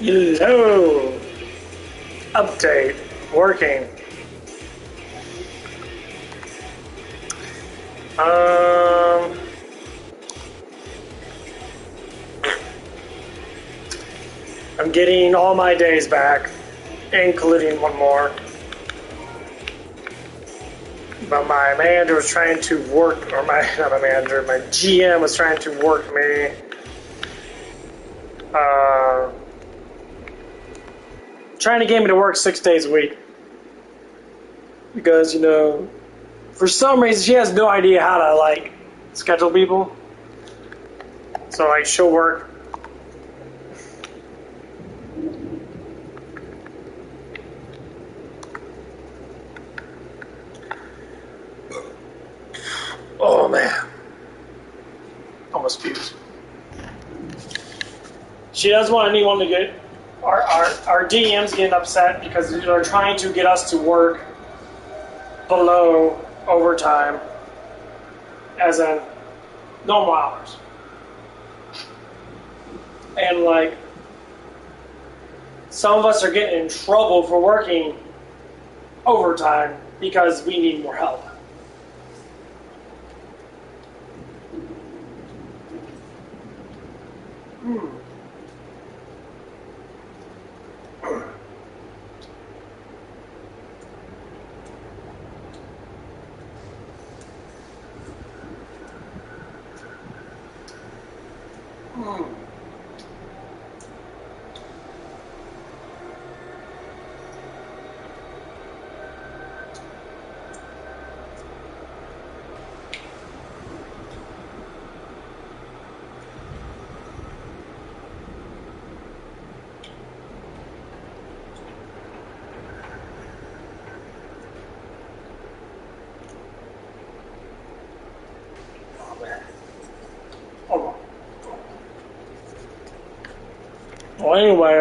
Hello. Update. Working. Um. I'm getting all my days back, including one more. But my manager was trying to work, or not my manager, my GM was trying to work me. Trying to get me to work 6 days a week. Because, for some reason she has no idea how to, schedule people. So, she'll work. Oh, man. Almost fused. She doesn't want anyone to get... Our DM's getting upset because they're trying to get us to work below overtime, as in normal hours. And, some of us are getting in trouble for working overtime because we need more help. Well, anyway,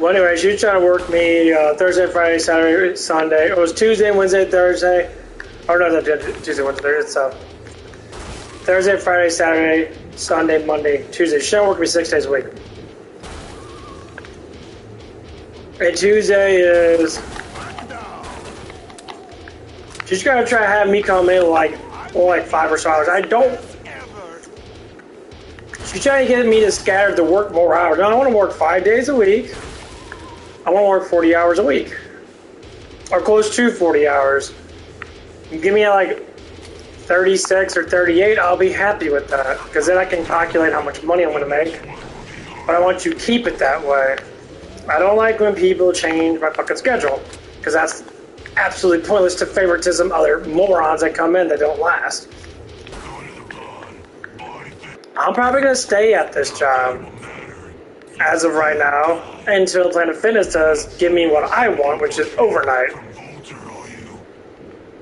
well, anyway, she was trying to work me Thursday, Friday, Saturday, Sunday. It was Tuesday, Wednesday, Thursday. Oh, no, that's Tuesday, Wednesday, Thursday. It's Thursday, Friday, Saturday, Sunday, Monday, Tuesday. She's trying to work me 6 days a week. And Tuesday is... She's going to try to have me come in like 5 or so hours. I don't... She's trying to get me to scatter to work more hours. No, I want to work 5 days a week. I want to work 40 hours a week. Or close to 40 hours. You give me 36 or 38, I'll be happy with that. Because then I can calculate how much money I'm going to make. But I want you to keep it that way. I don't like when people change my fucking schedule. Because that's absolutely pointless to favoritism other morons that come in that don't last. I'm probably going to stay at this job as of right now until Planet Fitness does give me what I want, which is overnight.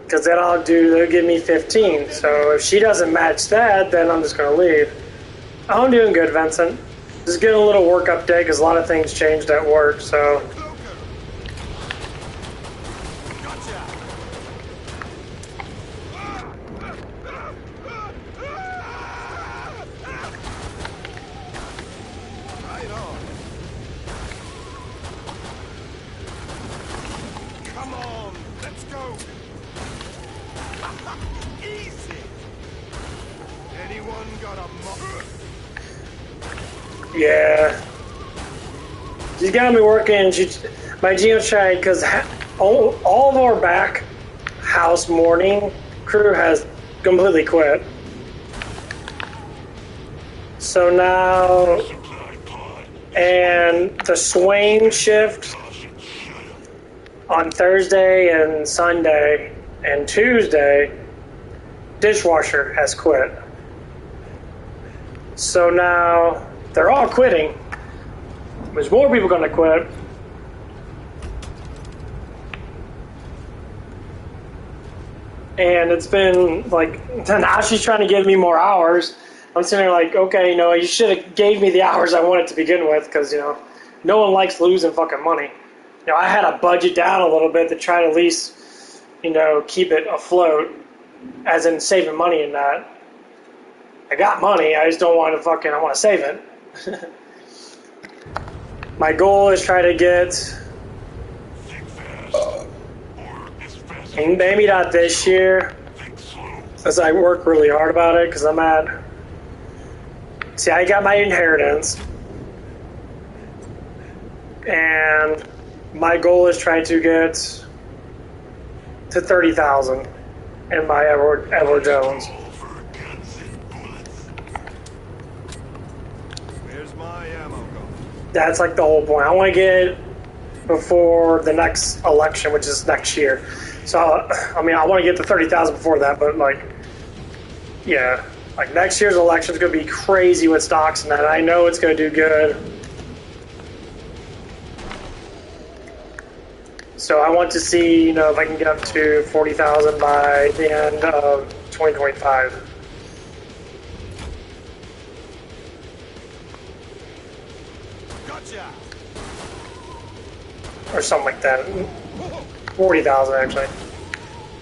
Because then they'll give me 15. So if she doesn't match that, then I'm just going to leave. I'm doing good, Vincent. Just getting a little work update because a lot of things changed at work, so... Yeah. She's got me working. My GM tried because all of our back house morning crew has completely quit. So now, and the swing shift on Thursday and Sunday and Tuesday, dishwasher has quit. So now they're all quitting. There's more people gonna quit. And it's been like, now she's trying to give me more hours. I'm sitting there like, okay, you should have gave me the hours I wanted to begin with, because, no one likes losing fucking money. I had to budget down a little bit to try to at least, keep it afloat, as in saving money in that. I got money, I just don't want to I want to save it. My goal is try to get, and maybe not this year, as I work really hard about it, because see, I got my inheritance, and my goal is trying to get to 30,000 in my Edward Jones. Where's my ammo going? That's like the whole point. I want to get it before the next election, which is next year. So, I want to get to 30,000 before that, but yeah, next year's election is going to be crazy with stocks and that. I know it's going to do good. So I want to see, if I can get up to 40,000 by the end of 2025. Gotcha. Or something like that. 40,000 actually.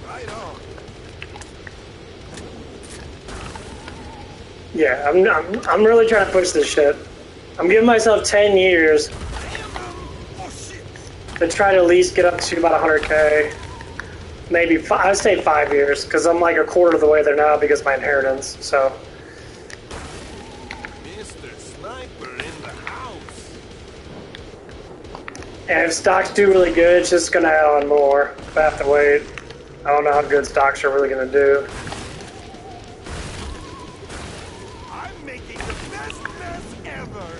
Right on. Yeah, I'm really trying to push this shit. I'm giving myself 10 years to try to at least get up to about 100K. Maybe, I'd say 5 years, because I'm like a quarter of the way there now because of my inheritance, so. Mr. Sniper in the house. And if stocks do really good, it's just gonna add on more. If I have to wait. I don't know how good stocks are really gonna do. I'm making the best mess ever.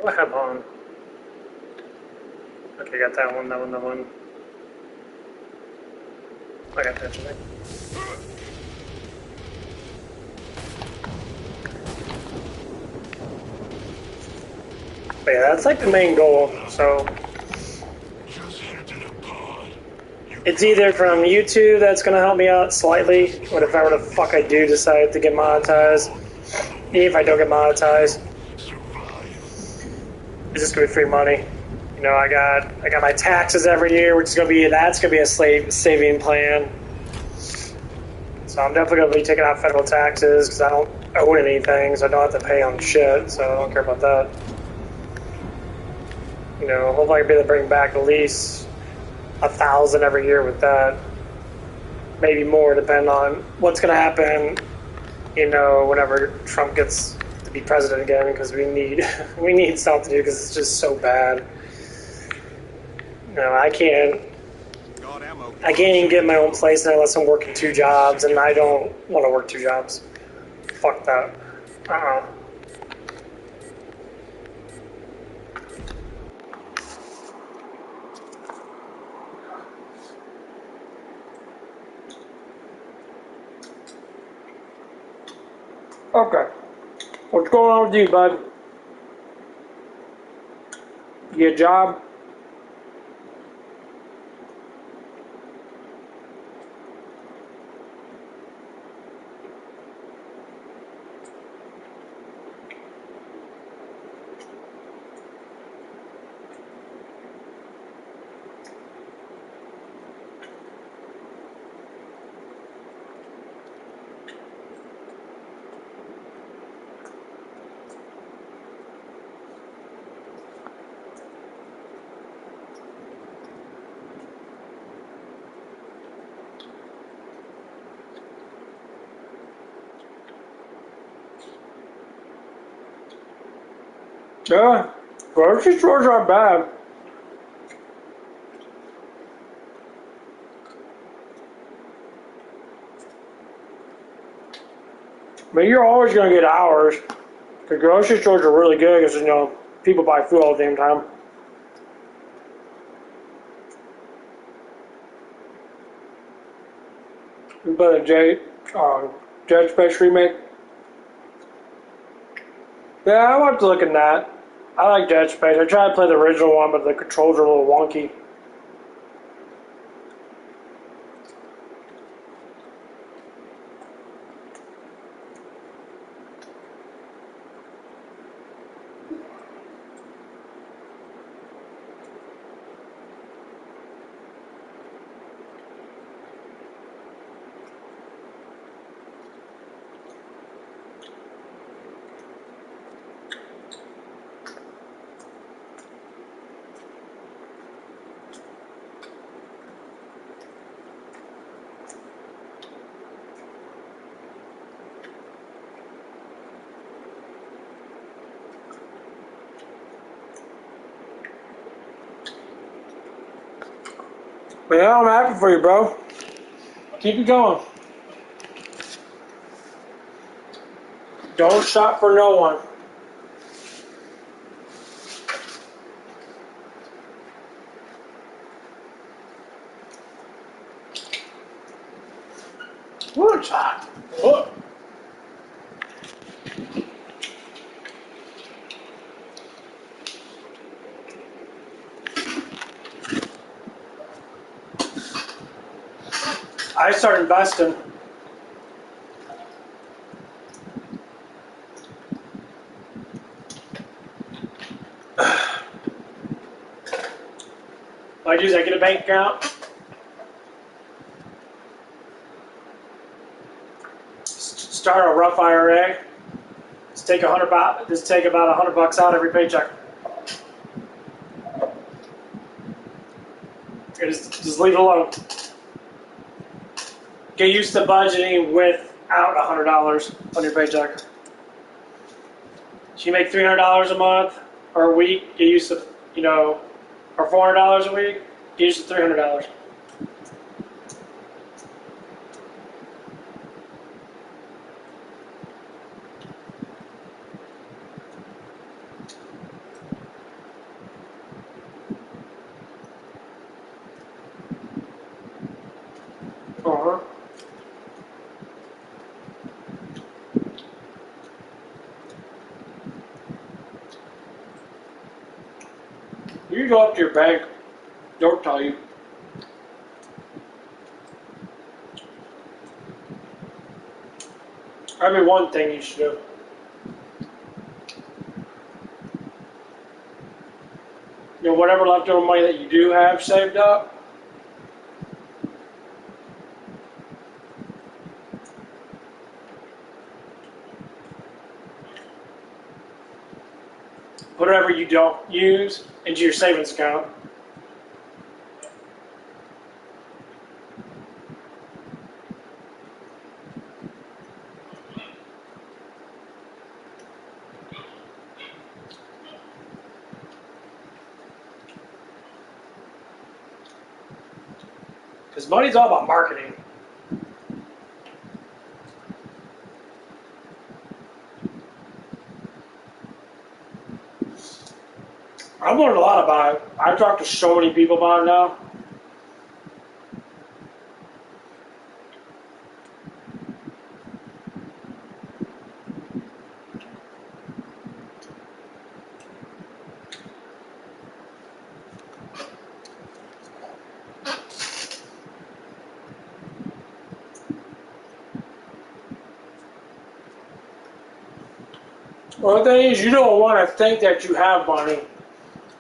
What do I have on? Okay, got that one. I got that today. But yeah, that's like the main goal, so. It's either from YouTube that's going to help me out slightly, but if I were to I do decide to get monetized, even if I don't get monetized, it's just going to be free money. I got my taxes every year, which is going to be a saving plan. So I'm definitely going to be taking out federal taxes because I don't owe anything, so I don't have to pay on shit. So I don't care about that. Hopefully I can be able to bring back at least 1,000 every year with that. Maybe more, depending on what's going to happen, whenever Trump gets to be president again, because we need something to do because it's just so bad. I can't even get my own place unless I'm working 2 jobs, and I don't want to work 2 jobs. Fuck that. Okay. What's going on with you, bud? You get a job? Yeah, grocery stores aren't bad. You're always going to get hours. The grocery stores are really good because, people buy food all the damn time. But Dead Space remake. Yeah, I want to look at that. I like Dead Space. I tried to play the original one, but the controls are a little wonky. But yeah, I'm happy for you, bro. Keep it going. Don't shop for no one. Ooh, it's hot. Oh. I started investing. What I do is I get a bank account, start a Roth IRA, just take about $100 out every paycheck. And just leave it alone. Get used to budgeting without $100 on your paycheck. So you make $300 a month or a week, get used to, or $400 a week, get used to $300. Uh-huh. You go up to your bank, don't tell you. I mean, one thing you should do. Whatever leftover money that you do have saved up, put whatever you don't use into your savings account. Because money's all about marketing. I've learned a lot about it. I've talked to so many people about it now. Well, the thing is, you don't want to think that you have money.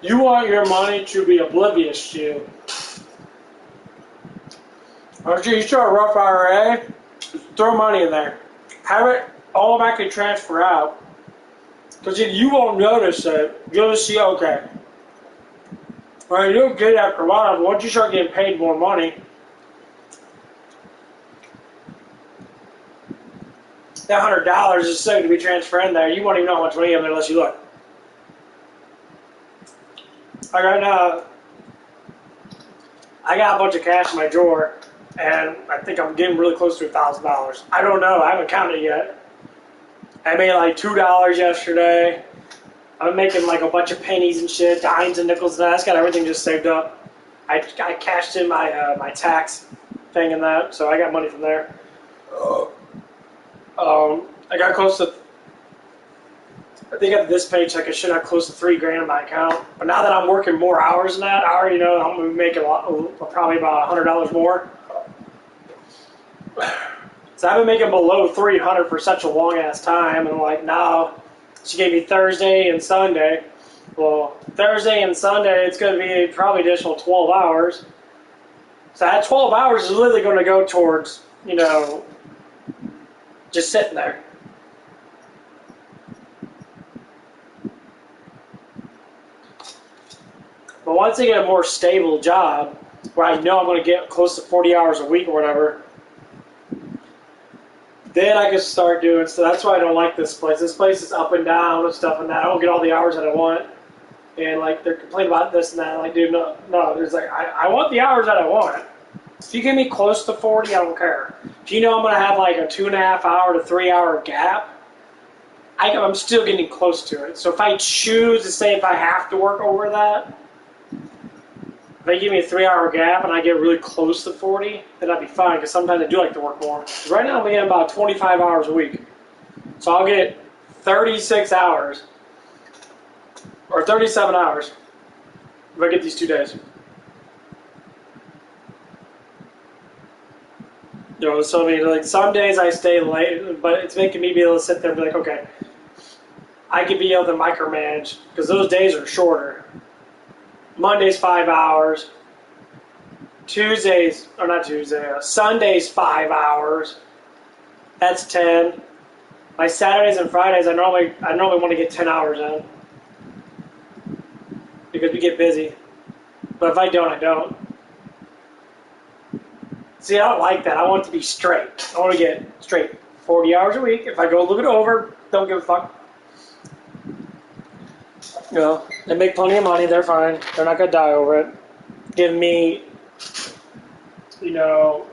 You want your money to be oblivious to you. After you start a Roth IRA, throw money in there. Have it automatically transfer out. Because you won't notice it. You'll just see, okay. Well, you'll get it after a while, but once you start getting paid more money, that $100 is so to be transferred in there. You won't even know how much money you have unless you look. Like right now, I got a bunch of cash in my drawer, and I think I'm getting really close to $1,000. I don't know. I haven't counted it yet. I made like $2 yesterday. I'm making like a bunch of pennies and shit, dimes and nickels, and I just got everything just saved up. I cashed in my my tax thing in that, so I got money from there. I got close to, I think at this paycheck I should have close to $3,000 in my account. But now that I'm working more hours than that, I already know I'm gonna be making probably about $100 more. So I've been making below 300 for such a long ass time, and I'm like, now she gave me Thursday and Sunday. Well, Thursday and Sunday it's going to be probably additional 12 hours. So that 12 hours is literally going to go towards, just sitting there. But once I get a more stable job, where I know I'm going to get close to 40 hours a week or whatever, then I can start doing, so that's why I don't like this place. This place is up and down and stuff and that. I don't get all the hours that I want. And like they're complaining about this and that. I'm like, dude, no, there's like, I want the hours that I want. If you give me close to 40, I don't care. If you know I'm going to have like a 2.5 hour to 3 hour gap, I'm still getting close to it. So if I choose to say if I have to work over that, if they give me a 3 hour gap and I get really close to 40, then I'd be fine, because sometimes I do like to work more. Right now I'm getting about 25 hours a week. So I'll get 36 hours, or 37 hours, if I get these 2 days. So I mean, like some days I stay late, but it's making me be able to sit there and be like, okay, I could be able to micromanage, because those days are shorter. Monday's 5 hours. Sunday's 5 hours. That's 10. My Saturdays and Fridays, I normally want to get 10 hours in, because we get busy. But if I don't, I don't. See, I don't like that. I want it to be straight. I want to get straight 40 hours a week. If I go a little bit over, don't give a fuck. They make plenty of money. They're fine. They're not going to die over it. Give me, 30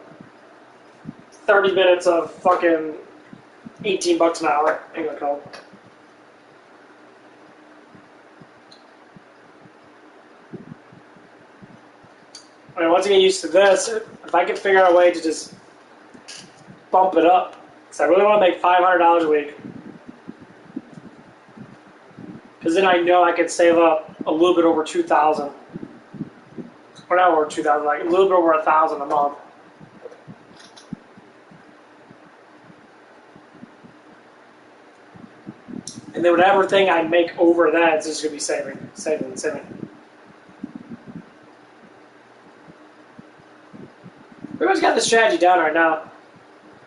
minutes of fucking $18 an hour. Ain't gonna call. I mean, once I get used to this, if I can figure out a way to just bump it up, because I really want to make $500 a week. Because then I know I can save up a little bit over $2,000. Or not over $2,000, like a little bit over $1,000 a month. And then whatever thing I make over that, it's just going to be saving. Everybody's got the strategy down right now.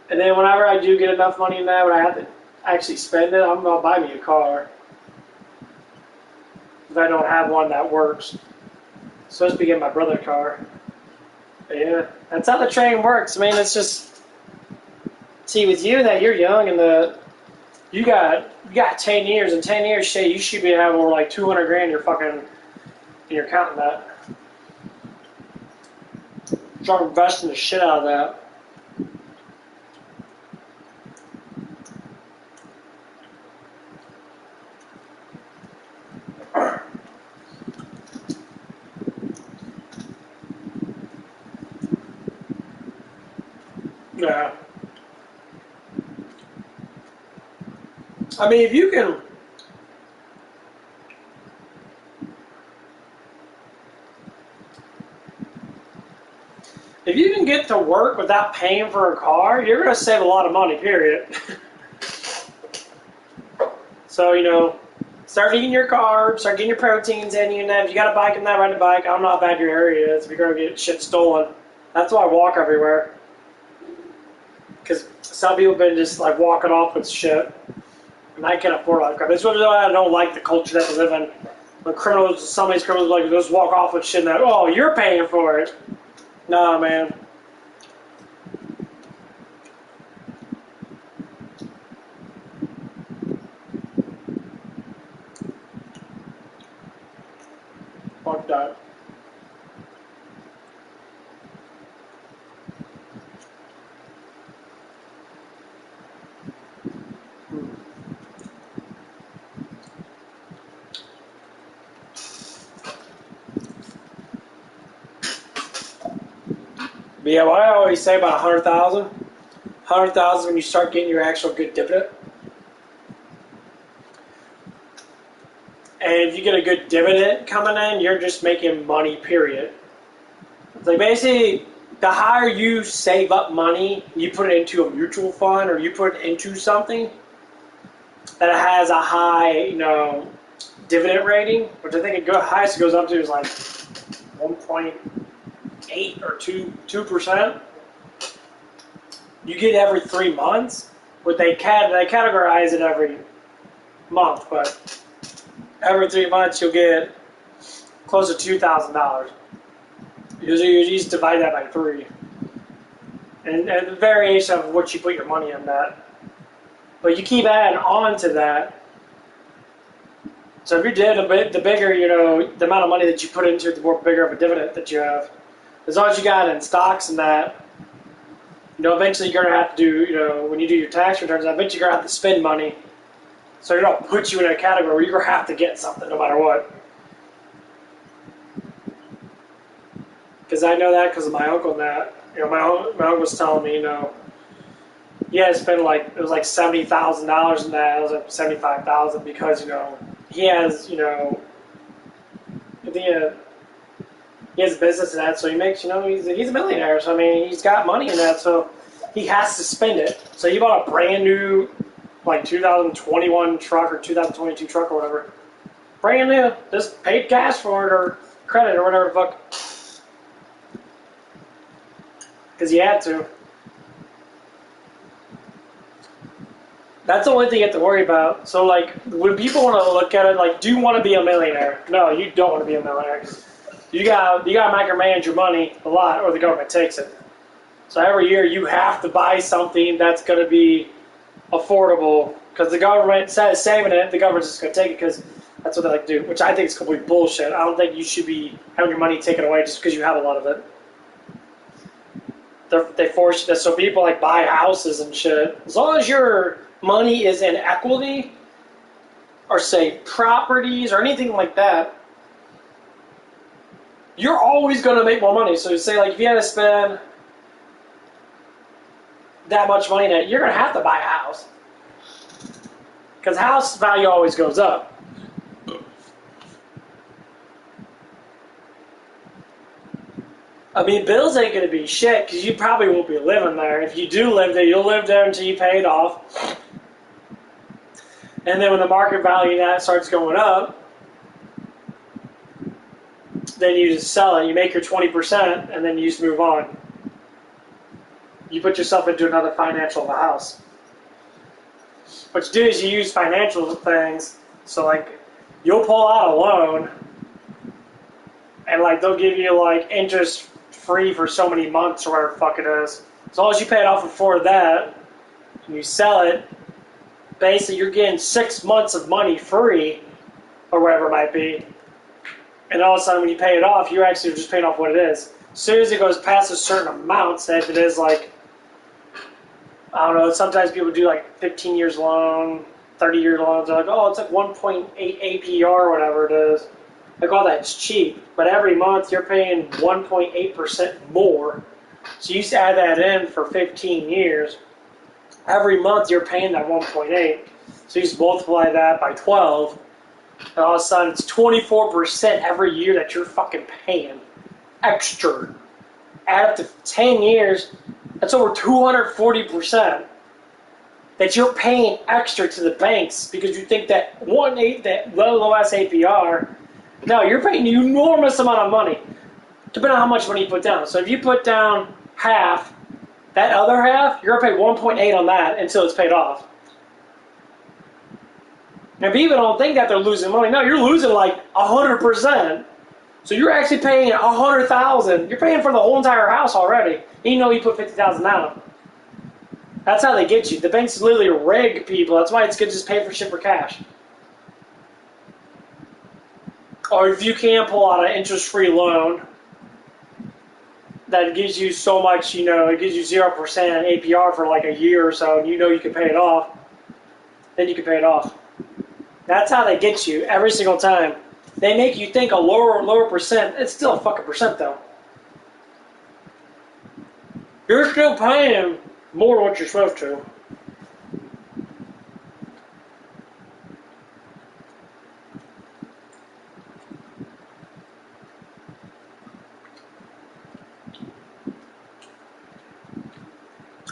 And then whenever I do get enough money in that, when I have to actually spend it, I'm going to buy me a car. If I don't have one that works. I'm supposed to be getting my brother a car. But yeah, that's how the train works. I mean, it's just, see, with you that you're young and you got 10 years. In 10 years, shit, you should be having over like 200 grand in your account in that. Start investing the shit out of that. Yeah. I mean, if you can, get to work without paying for a car, you're going to save a lot of money, period. So, start eating your carbs, start getting your proteins in you. If you got a bike and not ride a bike, I don't know how bad your area is if you're going to get shit stolen. That's why I walk everywhere. Because some people have been just like walking off with shit. And I can't afford all that crap. This is why I don't like the culture that we live in. When some of these criminals like just walk off with shit and that, oh, you're paying for it. Nah, man. Fuck that. But yeah, what I always say about 100,000, 100,000 when you start getting your actual good dividend. And if you get a good dividend coming in, you're just making money, period. It's like basically, the higher you save up money, you put it into a mutual fund or you put it into something that has a high, dividend rating, which I think the highest it goes up to is like 1.8 or 2%. You get every 3 months, but they categorize it every month, but every 3 months you'll get close to $2,000. You just divide that by 3. And the variation of what you put your money in that. But you keep adding on to that. So if you're dead, the bigger, the amount of money that you put into it, the more bigger of a dividend that you have. As long as you got it in stocks and that, eventually you're going to have to do, when you do your tax returns, eventually you're going to have to spend money. So it don't put you in a category where you're going to have to get something no matter what. Because I know that because of my uncle and that. My uncle was telling me, he had to spend it was like $70,000 in that. It was like $75,000 because, he has, I think he has a business in that, so he makes, he's a millionaire. So, he's got money in that, so he has to spend it. So he bought a brand new, 2021 truck or 2022 truck or whatever. Brand new. Just paid cash for it or credit or whatever the fuck. Because he had to. That's the only thing you have to worry about. So, when people want to look at it, do you want to be a millionaire? No, you don't want to be a millionaire. You got to micromanage your money a lot, or the government takes it. So every year you have to buy something that's going to be affordable, because the government says saving it, the government's just going to take it because that's what they like to do, which I think is complete bullshit. I don't think you should be having your money taken away just because you have a lot of it. They force you to, so people buy houses and shit. As long as your money is in equity, or say properties or anything like that, you're always going to make more money. So say if you had to spend that much money in it, you're going to have to buy a house. Because house value always goes up. Bills ain't going to be shit because you probably won't be living there. If you do live there, you'll live there until you pay it off. And then when the market value of that starts going up, then you just sell it. You make your 20% and then you just move on. You put yourself into another financial of a house. What you do is you use financial things. So you'll pull out a loan and they'll give you interest free for so many months or whatever the fuck it is. As long as you pay it off before that and you sell it, basically you're getting 6 months of money free or whatever it might be. And all of a sudden when you pay it off, you're actually just paying off what it is. As soon as it goes past a certain amount, say if it is I don't know, sometimes people do 15 years loan, 30-year loans. They're oh, it's 1.8 APR or whatever it is. Oh, that's cheap. But every month you're paying 1.8% more. So you add that in for 15 years. Every month you're paying that 1.8. So you just multiply that by 12. And all of a sudden it's 24% every year that you're fucking paying extra. Add up to 10 years, that's over 240% that you're paying extra to the banks because you think that that low ass APR. No, you're paying an enormous amount of money, depending on how much money you put down. So if you put down half, that other half, you're going to pay 1.8 on that until it's paid off. And people don't think that they're losing money. No, you're losing 100%. So you're actually paying $100,000. You're paying for the whole entire house already. You put $50,000 down. That's how they get you. The banks literally rig people. That's why it's good to just pay for shit for cash. Or if you can pull out an interest-free loan that gives you so much, it gives you 0% APR for a year or so, and you can pay it off, then you can pay it off. That's how they get you every single time. They make you think a lower percent. It's still a fucking percent, though. You're still paying more than what you're supposed to.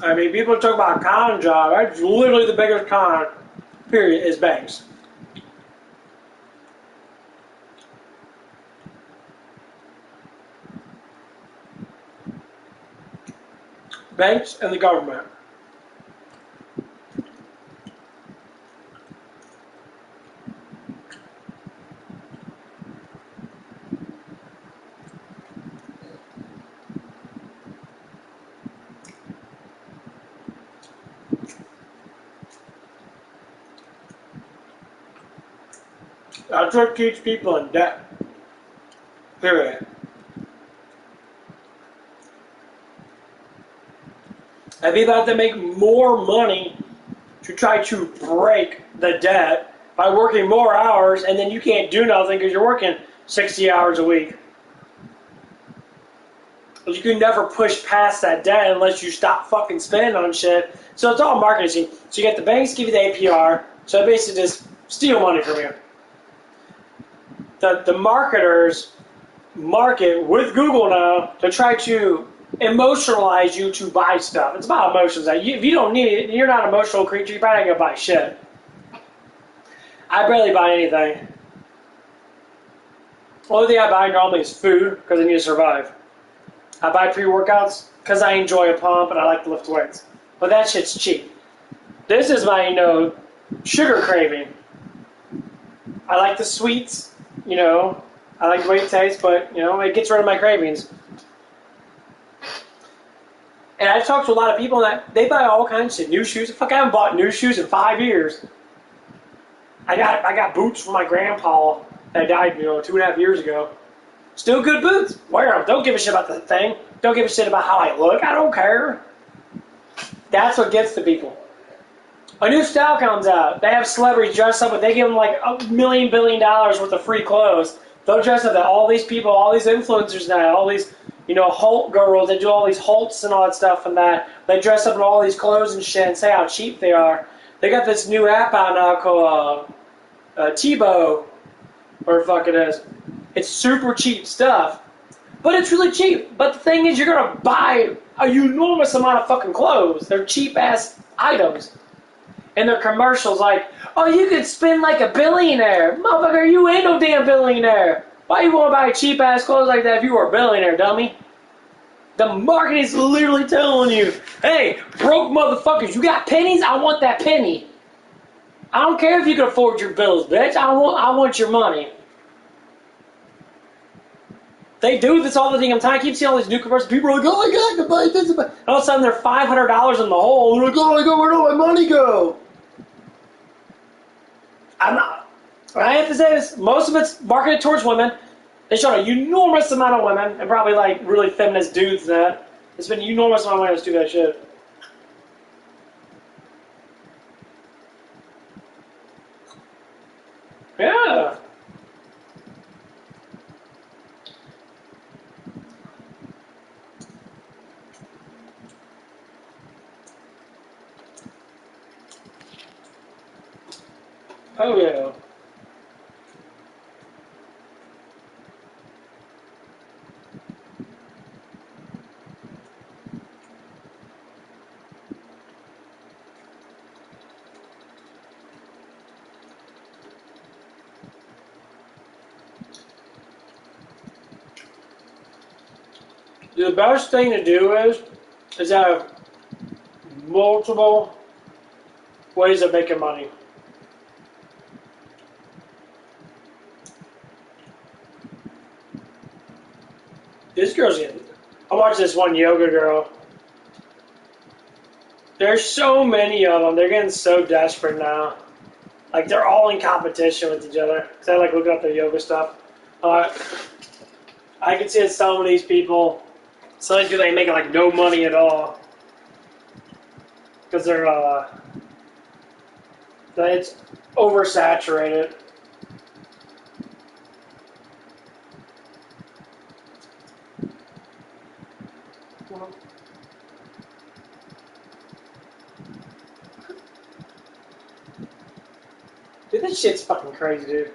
I mean, people talk about con job. That's literally the biggest con, period, is banks. Banks and the government. That's what keeps people in debt. Period. And people have to make more money to try to break the debt by working more hours, and then you can't do nothing because you're working 60 hours a week. You can never push past that debt unless you stop fucking spending on shit. So it's all marketing. So you get the banks give you the APR, so they basically just steal money from you. The marketers market with Google now to try to emotionalize you to buy stuff. It's about emotions. If you don't need it, you're not an emotional creature, you're probably not going to buy shit. I barely buy anything. Only thing I buy normally is food because I need to survive. I buy pre-workouts because I enjoy a pump and I like to lift weights. But that shit's cheap. This is my, sugar craving. I like the sweets, I like the way it tastes, but, it gets rid of my cravings. And I've talked to a lot of people that they buy all kinds of shit. New shoes. Fuck, I haven't bought new shoes in 5 years. I got boots from my grandpa that died, 2.5 years ago. Still good boots. Wear them. Don't give a shit about the thing. Don't give a shit about how I look. I don't care. That's what gets to people. A new style comes out. They have celebrities dress up, but they give them like $1 billion worth of free clothes. They'll dress up. That all these people, all these influencers now, all these, Holt girls, they do all these Holts and all that stuff and that. They dress up in all these clothes and shit and say how cheap they are. They got this new app out now called Tebow, or fuck it is. It's super cheap stuff, but it's really cheap. But the thing is, you're going to buy an enormous amount of fucking clothes. They're cheap-ass items. And their commercials like, oh, you could spend like a billionaire. Motherfucker, you ain't no damn billionaire. Why you want to buy cheap-ass clothes like that if you were a billionaire, dummy? The market is literally telling you, hey, broke motherfuckers, you got pennies? I want that penny. I don't care if you can afford your bills, bitch. I want your money. They do this all the damn time. I keep seeing all these new commercials. People are like, oh my god, I can buy this. And all of a sudden, they're $500 in the hole. They're like, oh my god, where did my money go? I'm not. I have to say this. Most of it's marketed towards women. They showed an enormous amount of women, and probably like really feminist dudes that. There's been an enormous amount of women that do that shit. Yeah. Oh yeah. The best thing to do is have multiple ways of making money. This girl's getting. I watched this one yoga girl. There's so many of them. They're getting so desperate now. Like they're all in competition with each other. Cause I like looking up their yoga stuff. I can see that some of these people, some of these people ain't making like no money at all. Cause it's oversaturated. Dude, this shit's fucking crazy, dude.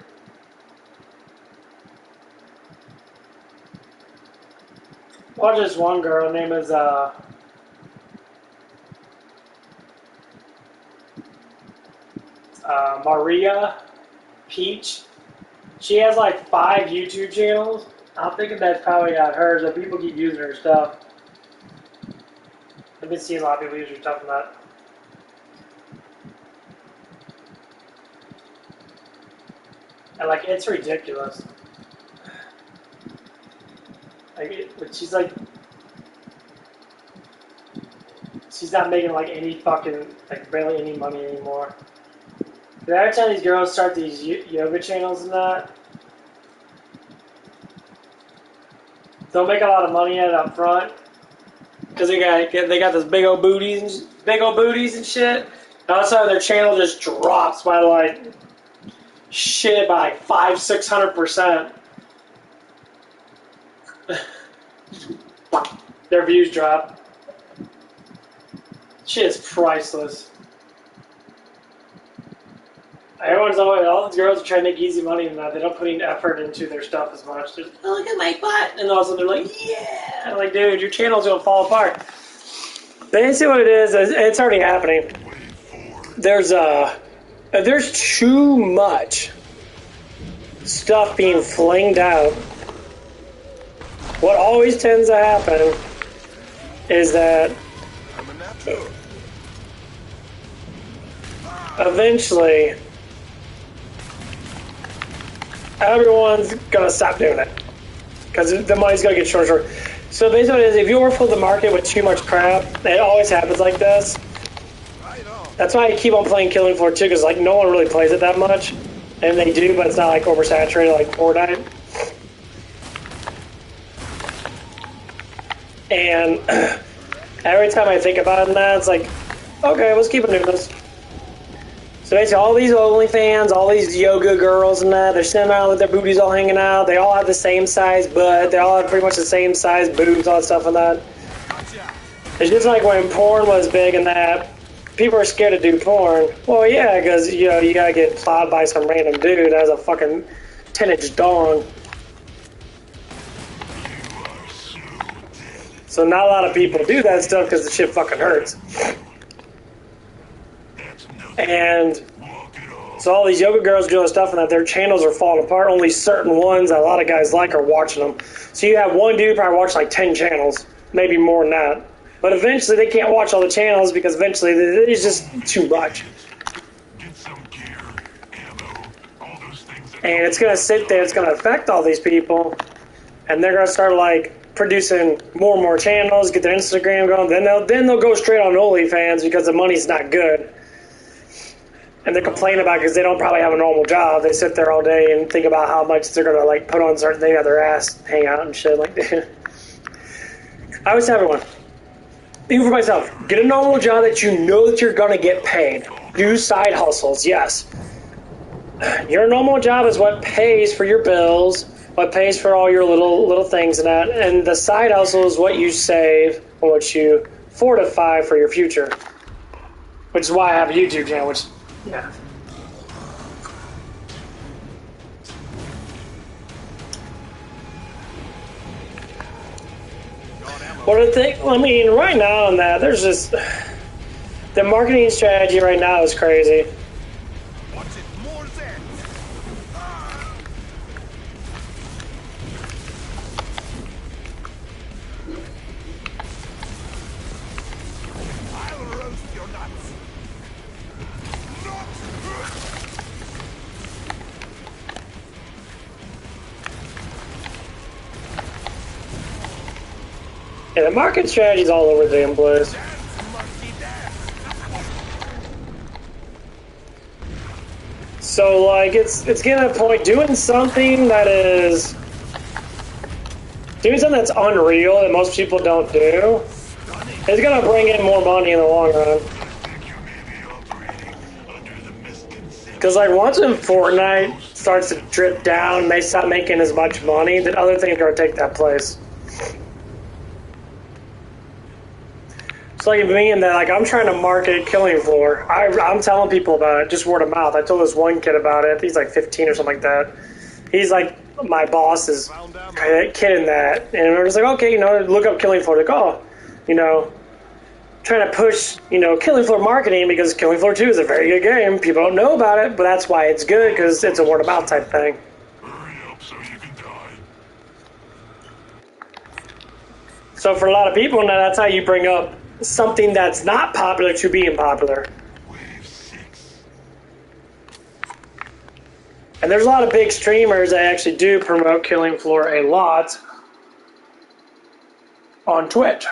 Watch this one girl, her name is, Maria Peach. She has like 5 YouTube channels. I'm thinking that's probably not hers, but people keep using her stuff. I've been seeing a lot of people use her stuff from that. And like, it's ridiculous. Like, she's like, she's not making like any fucking, like barely any money anymore. But every time these girls start these yoga channels and that, they'll make a lot of money at it up front because they got this big old booties and shit. And all of a sudden their channel just drops by like shit by 500-600%. Their views drop. Shit is priceless. Everyone's always, all these girls are trying to make easy money and that. They don't put any effort into their stuff as much. They're just, oh, look at my butt. And all of a sudden they're like, yeah. I'm like, dude, your channel's going to fall apart. But you see what it is? It's already happening. There's too much stuff being flinged out. What always tends to happen is that eventually everyone's gonna stop doing it because the money's gonna get shorter. So basically, if you overfill the market with too much crap, it always happens like this. That's why I keep on playing Killing Floor 2 because like no one really plays it that much, and they do, but it's not like oversaturated like Fortnite. And every time I think about it, it's like, okay, let's keep doing this. So basically, all these OnlyFans, all these yoga girls and that, they're sitting around with their booties all hanging out. They all have the same size butt. They all have pretty much the same size boobs, all that stuff and that. It's just like when porn was big and that. People are scared to do porn. Well, yeah, because, you know, you gotta get plowed by some random dude that has a fucking 10-inch dong. So not a lot of people do that stuff because the shit fucking hurts. And so all these yoga girls doing stuff and that their channels are falling apart. Only certain ones that a lot of guys like are watching them. So you have one dude probably watch like 10 channels, maybe more than that. But eventually they can't watch all the channels because eventually it's just too much. And it's going to sit there, it's going to affect all these people. And they're going to start like producing more and more channels, get their Instagram going. Then they'll go straight on OnlyFans because the money's not good. And they're complaining about it because they don't probably have a normal job. They sit there all day and think about how much they're going to like put on certain things at their ass, hang out and shit like that. I always tell everyone, even for myself, get a normal job that you know that you're going to get paid. Do side hustles, yes. Your normal job is what pays for your bills, what pays for all your little things and that. And the side hustle is what you save or what you fortify for your future. Which is why I have a YouTube channel, which, yeah. What I think, I mean, right now on that, there's just, the marketing strategy right now is crazy. What's it more than? I'll roast your nuts. Yeah, the market strategy's all over the damn place. So, like, it's getting to a point, doing something that's unreal that most people don't do is going to bring in more money in the long run. Because, like, once when Fortnite starts to drip down and they stop making as much money, then other things are going to take that place. It's like me and that, like, I'm trying to market Killing Floor. I'm telling people about it, just word of mouth. I told this one kid about it. He's like 15 or something like that. He's like my boss's kid in that. And we're just like, okay, look up Killing Floor. Like, oh, trying to push, Killing Floor marketing because Killing Floor 2 is a very good game. People don't know about it, but that's why it's good, because it's a word of mouth type thing. Hurry up so you can die. So for a lot of people, now that's how you bring up something that's not popular to being popular. Wave 6. And there's a lot of big streamers that actually do promote Killing Floor a lot on Twitch.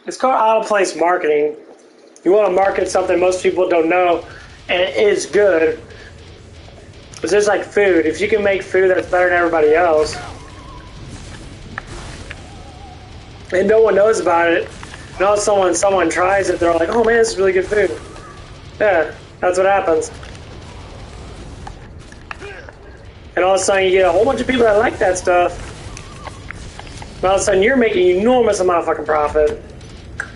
It's called out-of-place marketing. You want to market something most people don't know, and it is good. It's just like food. If you can make food that's better than everybody else, and no one knows about it, and all of a sudden someone tries it, they're like, oh man, this is really good food. Yeah, that's what happens. And all of a sudden you get a whole bunch of people that like that stuff. And all of a sudden you're making an enormous amount of fucking profit.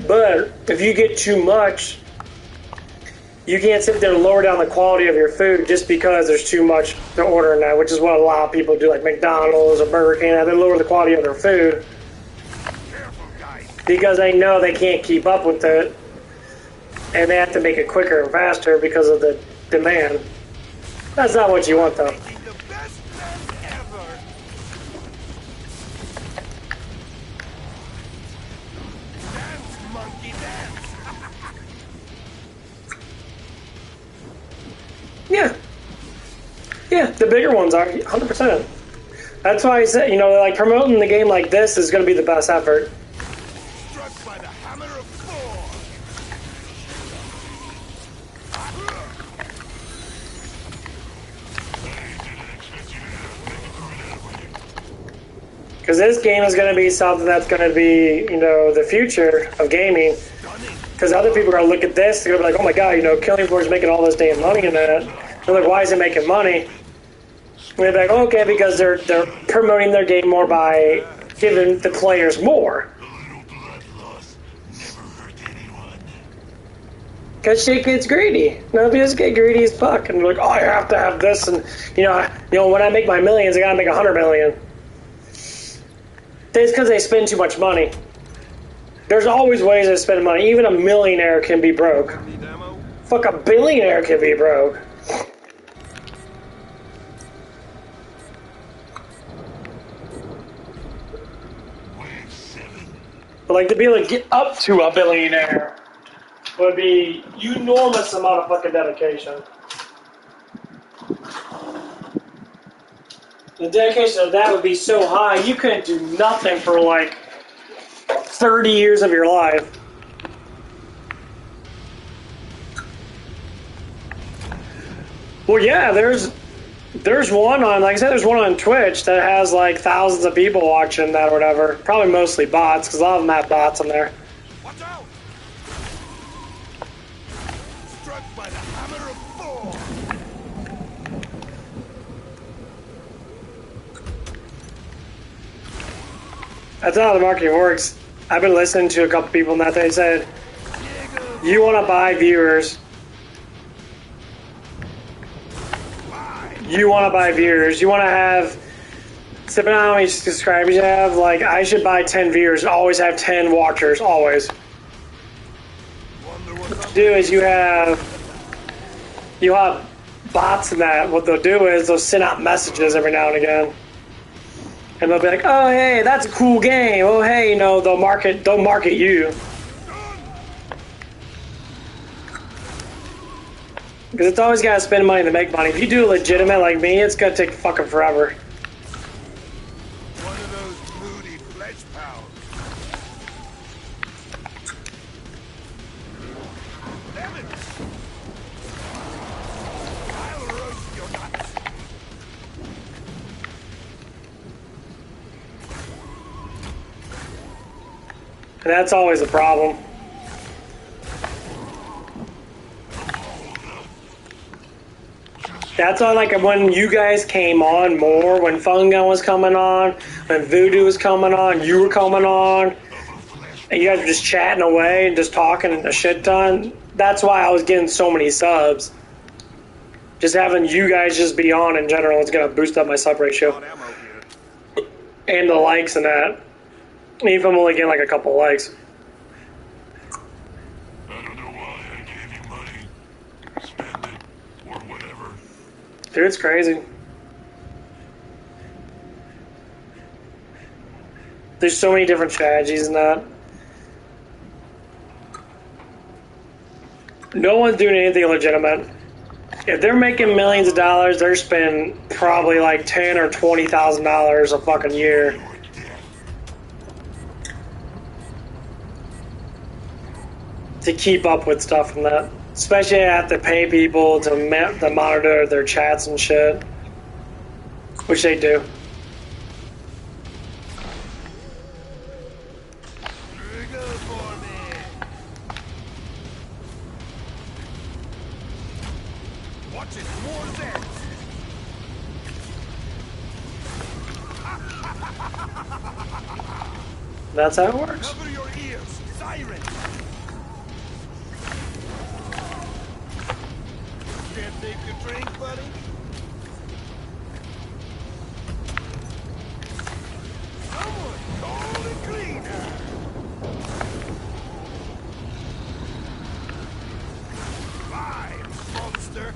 But if you get too much, you can't sit there and lower down the quality of your food just because there's too much to order in that, which is what a lot of people do, like McDonald's or Burger King. They lower the quality of their food because they know they can't keep up with it, and they have to make it quicker and faster because of the demand. That's not what you want, though. Making the best mess ever. Dance, monkey, dance. Yeah, the bigger ones are 100%. That's why I said, like promoting the game like this is going to be the best effort. Struck by the hammer of Thor. Because this game is going to be something that's going to be, the future of gaming. Because other people are going to look at this, they're going to be like, oh my god, Killing Floor is making all this damn money in that. They're like, why is it making money? And they're like, okay, because they're promoting their game more by giving the players more. A little bloodlust never hurt anyone. Because shit gets greedy. People just get greedy as fuck. And they're like, oh, I have to have this. And, when I make my millions, I gotta make 100 million. It's because they spend too much money. There's always ways to spend money. Even a millionaire can be broke. Need ammo? Fuck, a billionaire can be broke. Wave 7. But like to be able to get up to a billionaire would be enormous amount of fucking dedication. The dedication of that would be so high, you couldn't do nothing for like 30 years of your life. Well, yeah, there's one on, like I said, there's one on Twitch that has like thousands of people watching that or whatever. Probably mostly bots, because a lot of them have bots on there. Watch out! Struck by the hammer of Thor. That's how the marketing works. I've been listening to a couple people and that they said, you want to buy viewers. You want to buy viewers. You want to have, depending on how many subscribers you have, like, I should buy 10 viewers, always have 10 watchers, always. Wonder What what's to do is you have bots in that. What they'll do is they'll send out messages every now and again. And they'll be like, oh, hey, that's a cool game. Oh, hey, they'll market you. Because it's always got to spend money to make money. If you do legitimate like me, it's going to take fucking forever. one of those moody flesh pounds? Damn it! I'll roast your nuts. And that's always a problem. That's why, like, when you guys came on more, when Fun Gun was coming on, when Voodoo was coming on, you were coming on, and you guys were just chatting away and just talking a shit ton. That's why I was getting so many subs. Just having you guys just be on in general is gonna boost up my sub ratio and the likes and that. Even if I'm only getting like a couple likes. I don't know why I gave you money. Spend it or whatever. Dude, it's crazy. There's so many different strategies in that. No one's doing anything legitimate. If they're making millions of dollars, they're spending probably like $10,000 or $20,000 a fucking year. To keep up with stuff from that. Especially I have to pay people to monitor their chats and shit. Which they do. Trigger for me. Watch it, more Zeds. That's how it works. Cover your ears, siren. Can't take a drink, buddy? Someone call the cleaner. Fine, monster.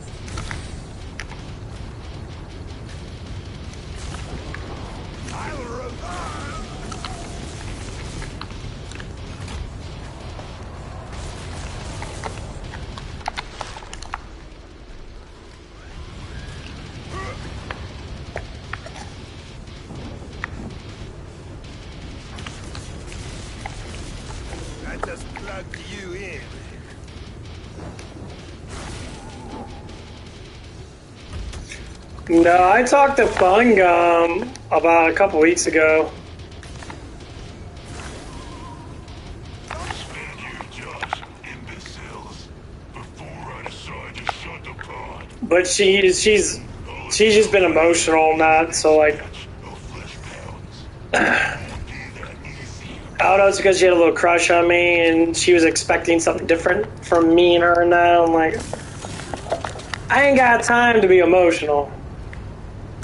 I'll run. I just plugged you in. No, I talked to Fun Gum about a couple weeks ago. Spend you just imbeciles before I decide to shut the pod. But she's just been emotional and that, so like No flesh pounds. I don't know, it's because she had a little crush on me and she was expecting something different from me and her and that. I'm like, I ain't got time to be emotional.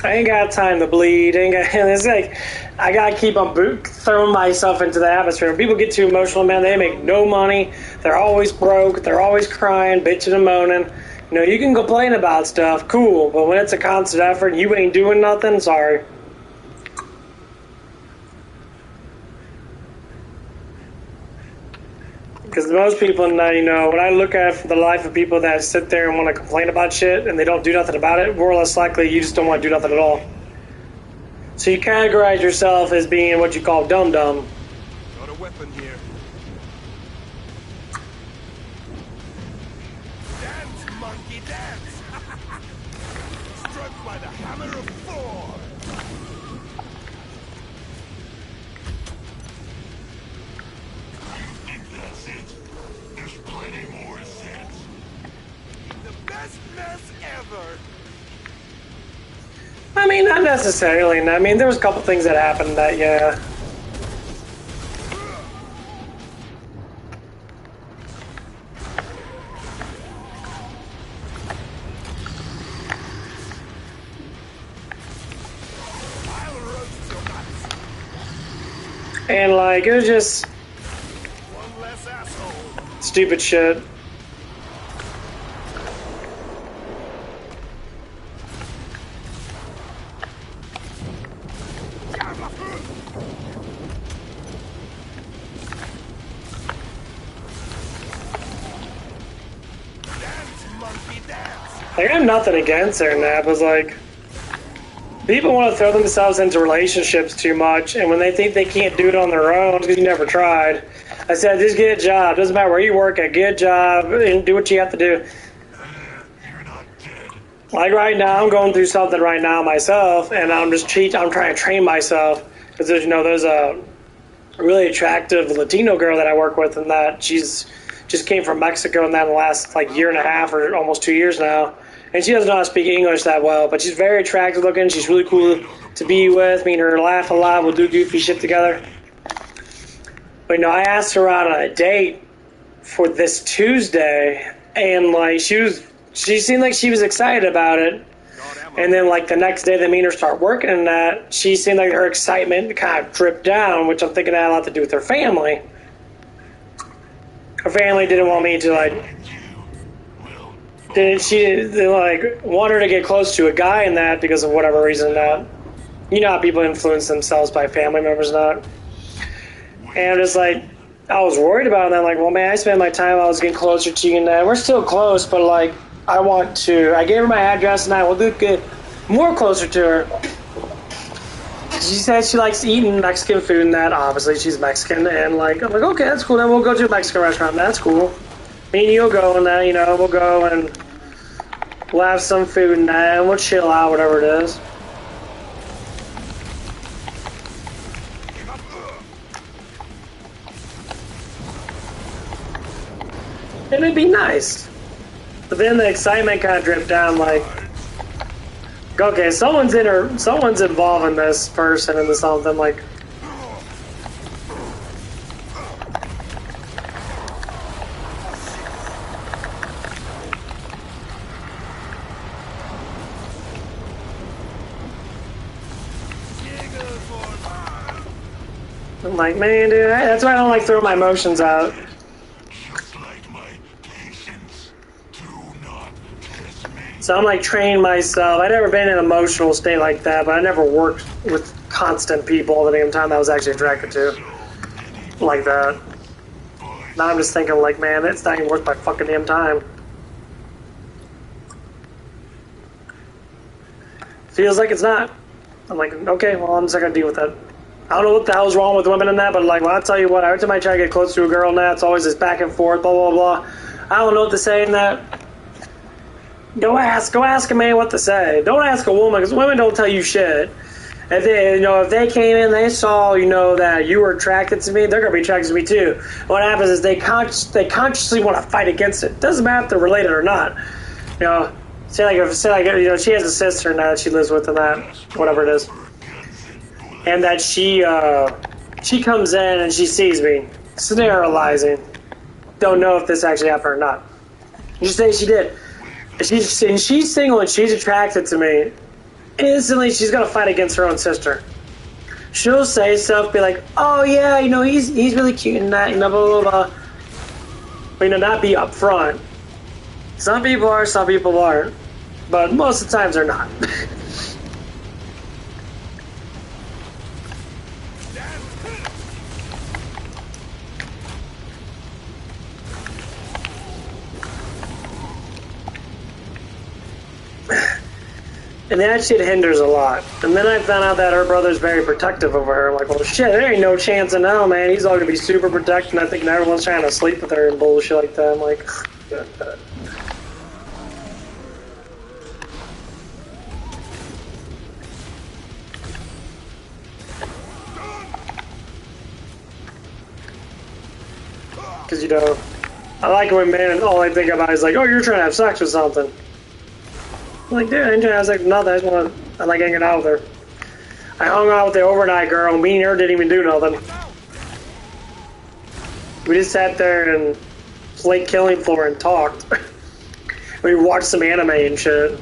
I ain't got time to bleed. It's like, I gotta keep on throwing myself into the atmosphere. When people get too emotional, man, they make no money. They're always broke. They're always crying, bitching and moaning. You know, you can complain about stuff, cool, but when it's a constant effort and you ain't doing nothing, sorry. Because most people, you know, when I look at the life of people that sit there and want to complain about shit and they don't do nothing about it, more or less likely you just don't want to do nothing at all. So you categorize yourself as being what you call dumb-dumb. Got a weapon here. Dance, monkey, dance! Struck by the hammer of Thor! You think that's it? There's plenty more Zeds. The best mess ever! I mean, not necessarily. I mean, there was a couple things that happened that, yeah. I'll roast your nuts! And, like, it was just One less asshole! stupid shit. Dance, monkey, dance! Like, I have nothing against her, Nap. It's like, people want to throw themselves into relationships too much, and when they think they can't do it on their own because you never tried, I said, just get a job. Doesn't matter where you work at, get a job and do what you have to do. You're not dead. Like right now, I'm going through something right now myself, and I'm trying to train myself because there's a really attractive Latino girl that I work with, and that she's just came from Mexico, and that in the last like year and a half or almost 2 years now, And she doesn't know how to speak English that well, but she's very attractive looking. She's really cool to be with. Me and her laugh a lot. We'll do goofy shit together. But you know, I asked her out on a date for this Tuesday, and like she seemed like she was excited about it. And then like the next day, me and her start working, and that she seemed like her excitement kind of dripped down, which I'm thinking had a lot to do with her family. Her family didn't want me to like. They like want her to get close to a guy in that because of whatever reason that. You know how people influence themselves by family members, not. And I'm just like, I was worried about that. Like, well, man, I spent my time. I was getting closer to you, and we're still close, but like, I want to. I gave her my address, and I will get more closer to her. She said she likes eating Mexican food, and that obviously she's Mexican, and like, I'm like, okay, that's cool. Then we'll go to a Mexican restaurant. That's cool. Me and you'll go, and then you know we'll go and we'll have some food, and we'll chill out, whatever it is. And it'd be nice. But then the excitement kind of dripped down, like, okay, someone's involved in this person into something, like. I'm like, man, dude, that's why I don't like throwing my emotions out. So I'm like training myself. I've never been in an emotional state like that, but I never worked with constant people all the damn time that I was actually attracted to. Like that. Now I'm just thinking like, man, it's not even worth my fucking damn time. Feels like it's not. I'm like, okay, well, I'm just not gonna deal with that. I don't know what the hell's wrong with women in that, but like, well, I'll tell you what, every time I try to get close to a girl in that, it's always this back and forth, blah, blah, blah. I don't know what to say in that. Go ask a man what to say. Don't ask a woman, because women don't tell you shit. If they, if they came in, they saw, that you were attracted to me, they're gonna be attracted to me too. What happens is they consciously want to fight against it. Doesn't matter if they're related or not. Say like she has a sister now that she lives with, and that whatever it is, and that she comes in and she sees me sterilizing. Don't know if this actually happened or not. Just say she did. She's single and she's attracted to me. Instantly, she's gonna fight against her own sister. She'll say stuff, be like, "Oh yeah, he's really cute and that, blah blah blah." But not be upfront. Some people are, some people aren't, but most of the times they're not. And that shit hinders a lot. And then I found out that her brother's very protective over her. I'm like, well, shit, there ain't no chance in hell, man. He's all gonna be super protective. And I think everyone's trying to sleep with her and bullshit like that. I'm like, because I like when men all I think about is like, oh, you're trying to have sex with something. I'm like, dude, I ain't trying to have sex with nothing. I like hanging out with her. I hung out with the overnight girl, and me and her didn't even do nothing. We just sat there and played Killing Floor and talked. We watched some anime and shit.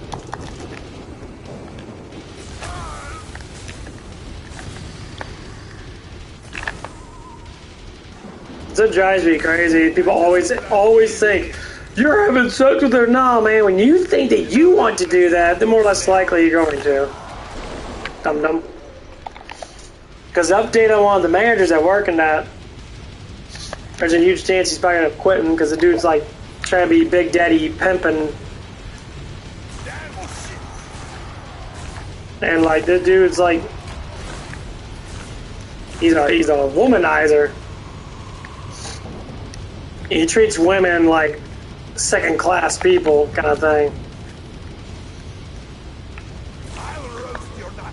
It drives me crazy. People always think, you're having sex with her. No, man, when you think that you want to do that, the more or less likely you're going to. Dum-dum. Because the update on one of the managers at work and that, there's a huge chance he's probably going to quit him because the dude's like trying to be Big Daddy pimping. And like, this dude's like, he's a womanizer. He treats women like second-class people, kind of thing.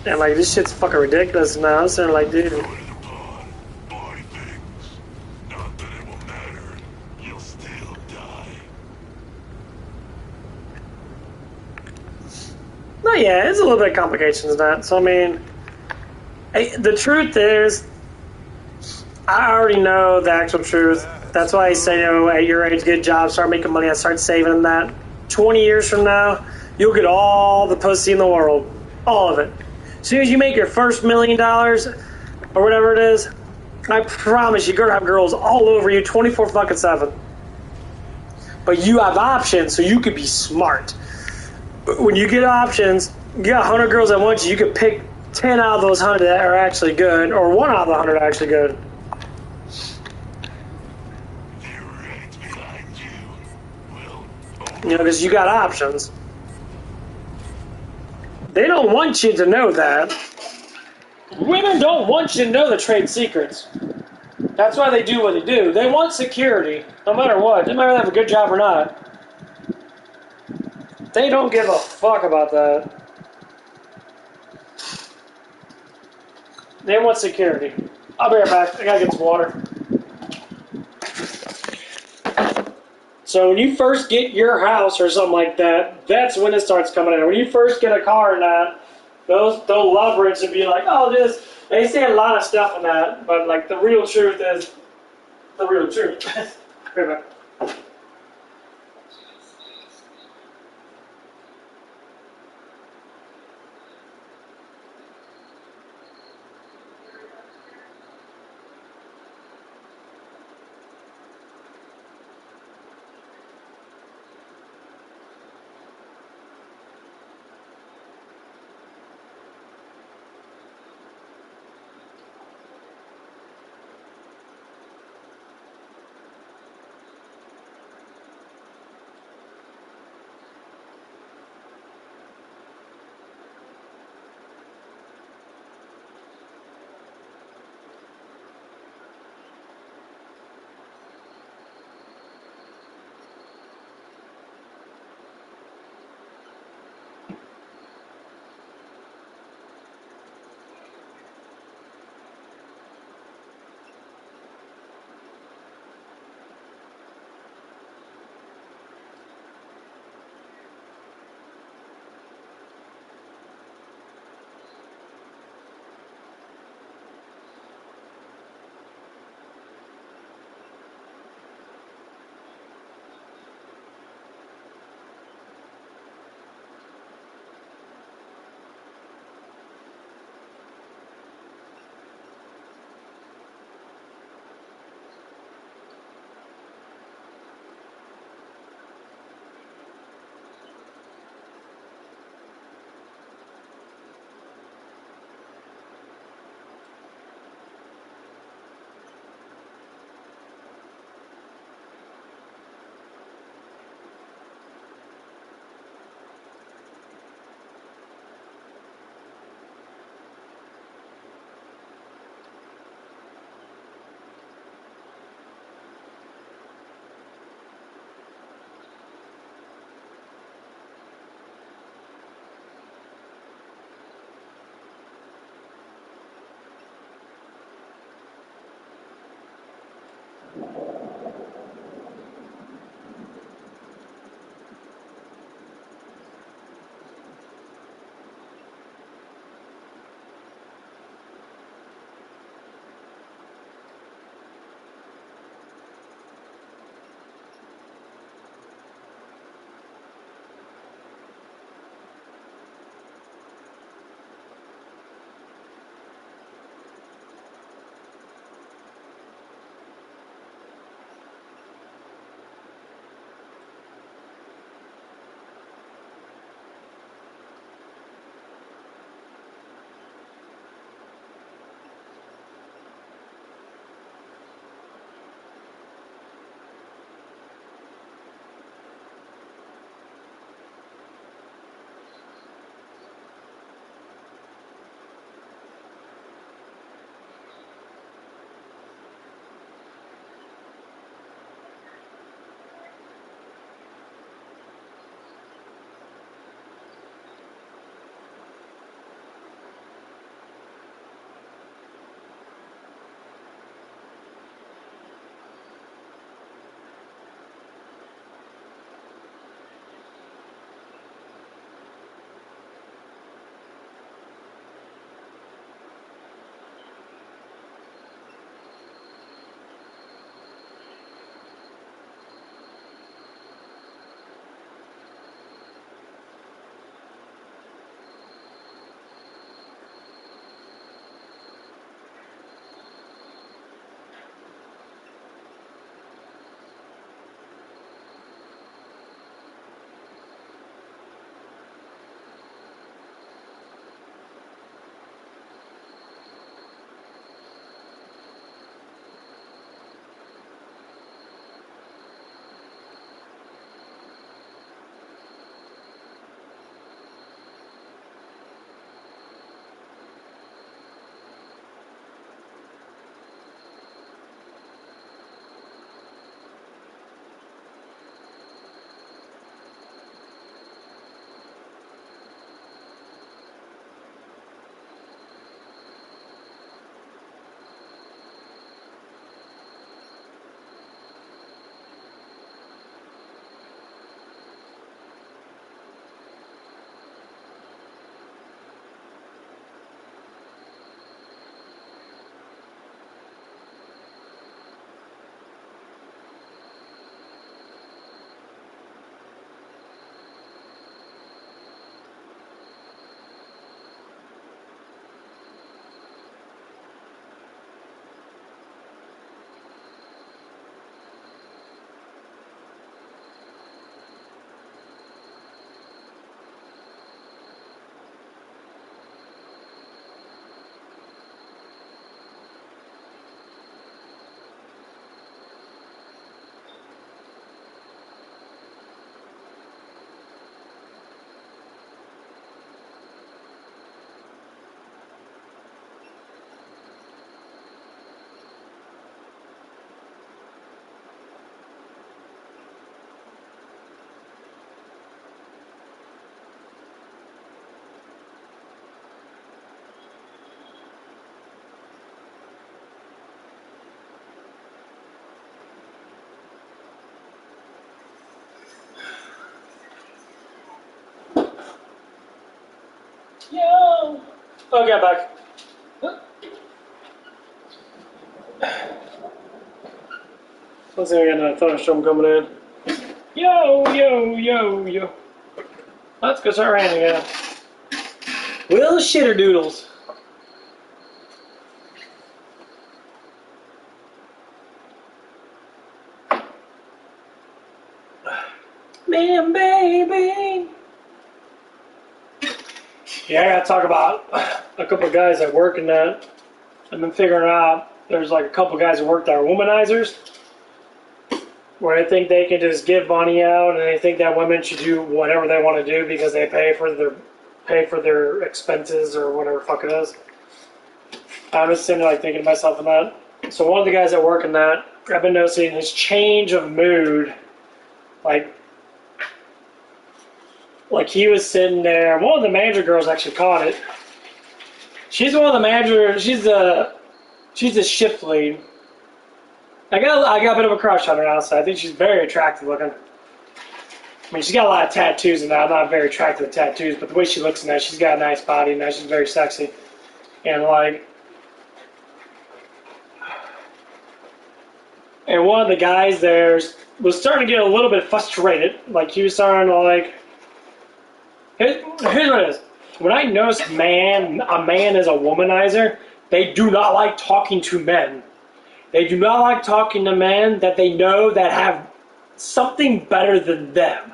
And like, this shit's fucking ridiculous now. So they're like, dude. No, yeah, it's a little bit of complications in that. So I mean, the truth is, I already know the actual truth. That's why I say, at your age, get a job, start making money, and start saving in that. 20 years from now, you'll get all the pussy in the world. All of it. As soon as you make your first $1 million, or whatever it is, I promise you're going to have girls all over you 24 fucking 7. But you have options, so you could be smart. When you get options, you got 100 girls at once, you could pick 10 out of those 100 that are actually good, or 1 out of the 100 actually good. Because you got options. They don't want you to know that. Women don't want you to know the trade secrets. That's why they do what they do. They want security, no matter what. No matter if they have a good job or not. They don't give a fuck about that. They want security. I'll be right back. I gotta get some water. So when you first get your house or something like that, that's when it starts coming in. When you first get a car and that, they'll leverage and be like, oh, they say a lot of stuff in that, but like the real truth is the real truth. Right back. Yo! Oh, I got back. Let's see, I got another thunderstorm coming in. Yo! Let's go start raining again. Will shitter doodles. Man, baby. Yeah, I gotta talk about a couple of guys that work in that. I've been figuring out there's like a couple of guys that work that are womanizers, where they think they can just give money out and they think that women should do whatever they want to do because they pay for their expenses or whatever the fuck it is. I'm just sitting there like thinking to myself in that. So one of the guys that work in that, I've been noticing his change of mood, like he was sitting there. One of the manager girls actually caught it. She's one of the manager. She's the shift lead. I got a bit of a crush on her now, so I think she's very attractive looking. I mean, she's got a lot of tattoos, and I'm not very attracted to tattoos, but the way she looks in that, she's got a nice body, and she's very sexy. And one of the guys there was starting to get a little bit frustrated. Like, he was starting to like. Here's what it is. When I notice a man is a womanizer, they do not like talking to men. They do not like talking to men that they know that have something better than them.